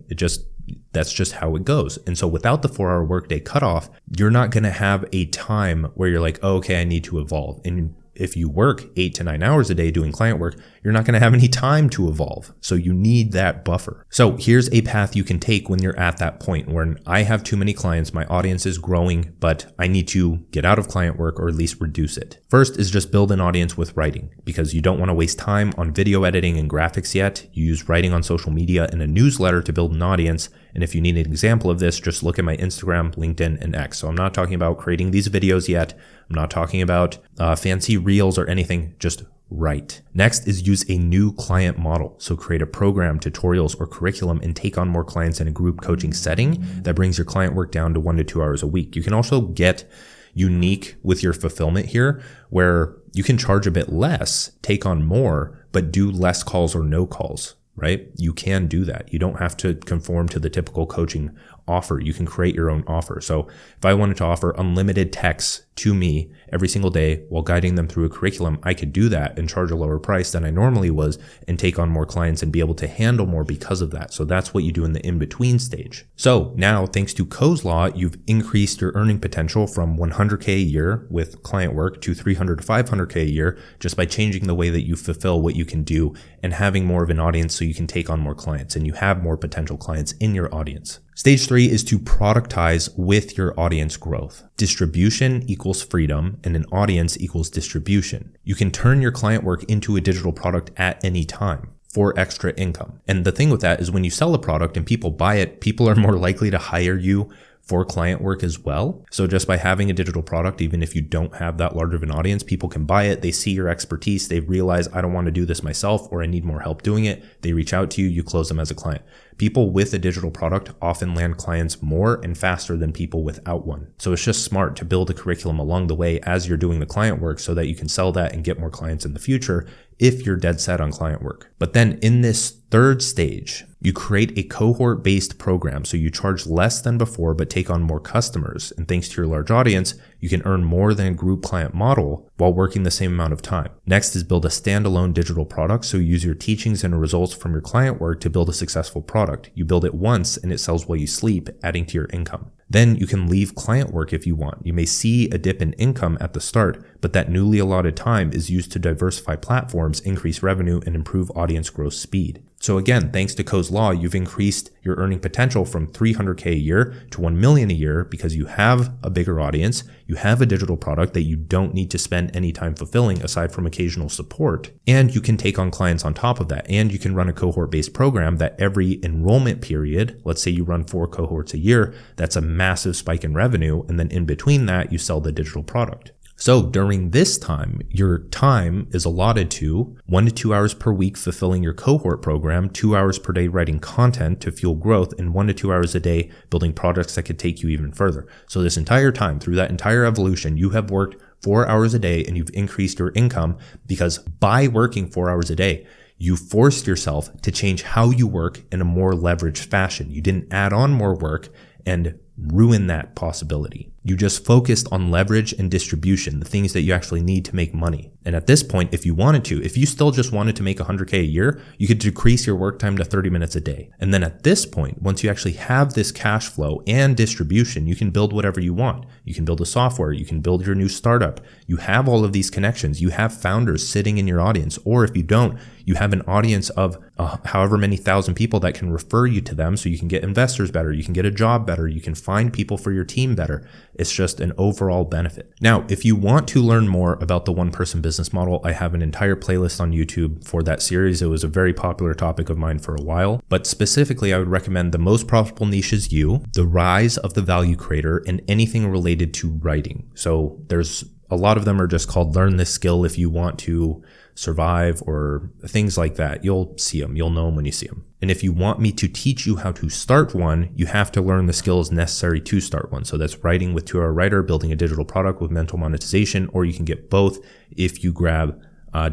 That's just how it goes. And so without the 4-hour workday cutoff, you're not going to have a time where you're like, oh, okay, I need to evolve. And if you work 8 to 9 hours a day doing client work, you're not going to have any time to evolve. So you need that buffer. So here's a path you can take when you're at that point where I have too many clients, my audience is growing, but I need to get out of client work or at least reduce it. First is just build an audience with writing, because you don't want to waste time on video editing and graphics yet. You use writing on social media and a newsletter to build an audience, And if you need an example of this, just look at my Instagram, LinkedIn, and X. So I'm not talking about creating these videos yet. I'm not talking about fancy reels or anything, just write. Next is use a new client model. So create a program, tutorials, or curriculum and take on more clients in a group coaching setting that brings your client work down to 1 to 2 hours a week. You can also get unique with your fulfillment here, where you can charge a bit less, take on more, but do less calls or no calls, right? You can do that. You don't have to conform to the typical coaching offer. You can create your own offer. So if I wanted to offer unlimited texts to me every single day while guiding them through a curriculum, I could do that and charge a lower price than I normally was and take on more clients and be able to handle more because of that. So that's what you do in the in-between stage. So now, thanks to Coe's Law, you've increased your earning potential from 100K a year with client work to 300 to 500K a year just by changing the way that you fulfill what you can do and having more of an audience so you can take on more clients and you have more potential clients in your audience. Stage 3 is to productize with your audience growth. Distribution equals freedom and an audience equals distribution. You can turn your client work into a digital product at any time for extra income. And the thing with that is when you sell a product and people buy it, people are more likely to hire you for client work as well. So just by having a digital product, even if you don't have that large of an audience, people can buy it. They see your expertise. They realize I don't want to do this myself or I need more help doing it. They reach out to you. You close them as a client. People with a digital product often land clients more and faster than people without one. So it's just smart to build a curriculum along the way as you're doing the client work so that you can sell that and get more clients in the future if you're dead set on client work. But then in this third stage, you create a cohort-based program. So you charge less than before, but take on more customers. And thanks to your large audience, you can earn more than a group client model while working the same amount of time. Next is build a standalone digital product. So use your teachings and results from your client work to build a successful product. You build it once and it sells while you sleep, adding to your income. Then you can leave client work if you want. You may see a dip in income at the start, but that newly allotted time is used to diversify platforms, increase revenue, and improve audience growth speed. So again, thanks to Coe's Law, you've increased your earning potential from 300K a year to 1 million a year because you have a bigger audience, you have a digital product that you don't need to spend any time fulfilling aside from occasional support, and you can take on clients on top of that, and you can run a cohort-based program that every enrollment period, let's say you run 4 cohorts a year, that's a massive spike in revenue, and then in between that, you sell the digital product. So during this time, your time is allotted to 1 to 2 hours per week fulfilling your cohort program, 2 hours per day writing content to fuel growth, and 1 to 2 hours a day building products that could take you even further. So this entire time, through that entire evolution, you have worked 4 hours a day and you've increased your income because by working 4 hours a day, you forced yourself to change how you work in a more leveraged fashion. You didn't add on more work and ruin that possibility. You just focused on leverage and distribution, the things that you actually need to make money. And at this point, if you wanted to, if you still just wanted to make 100K a year, you could decrease your work time to 30 minutes a day. And then at this point, once you actually have this cash flow and distribution, you can build whatever you want. You can build a software, you can build your new startup. You have all of these connections. You have founders sitting in your audience. Or if you don't, you have an audience of however many thousand people that can refer you to them so you can get investors better, you can get a job better, you can find people for your team better. It's just an overall benefit. Now, if you want to learn more about the one-person business model, I have an entire playlist on YouTube for that series. It was a very popular topic of mine for a while, but specifically, I would recommend The Most Profitable Niche Is You, The Rise of the Value Creator, and anything related to writing. So there's a lot of them are just called Learn This Skill If You Want to Survive or things like that. You'll see them. You'll know them when you see them. And if you want me to teach you how to start one, you have to learn the skills necessary to start one. So that's writing with 2-Hour Writer, building a digital product with mental monetization, or you can get both if you grab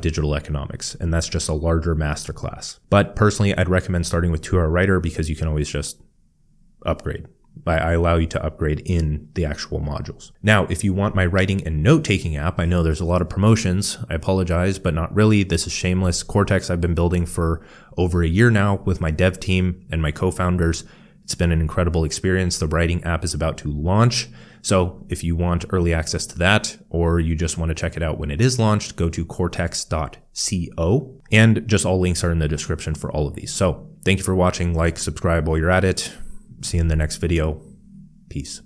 digital economics. And that's just a larger masterclass. But personally, I'd recommend starting with 2-Hour Writer because you can always just upgrade. I allow you to upgrade in the actual modules. Now, if you want my writing and note-taking app, I know there's a lot of promotions. I apologize, but not really. This is shameless. Cortex I've been building for over a year now with my dev team and my co-founders. It's been an incredible experience. The writing app is about to launch. So if you want early access to that, or you just want to check it out when it is launched, go to cortex.co. And just all links are in the description for all of these. So thank you for watching. Like, subscribe while you're at it. See you in the next video. Peace.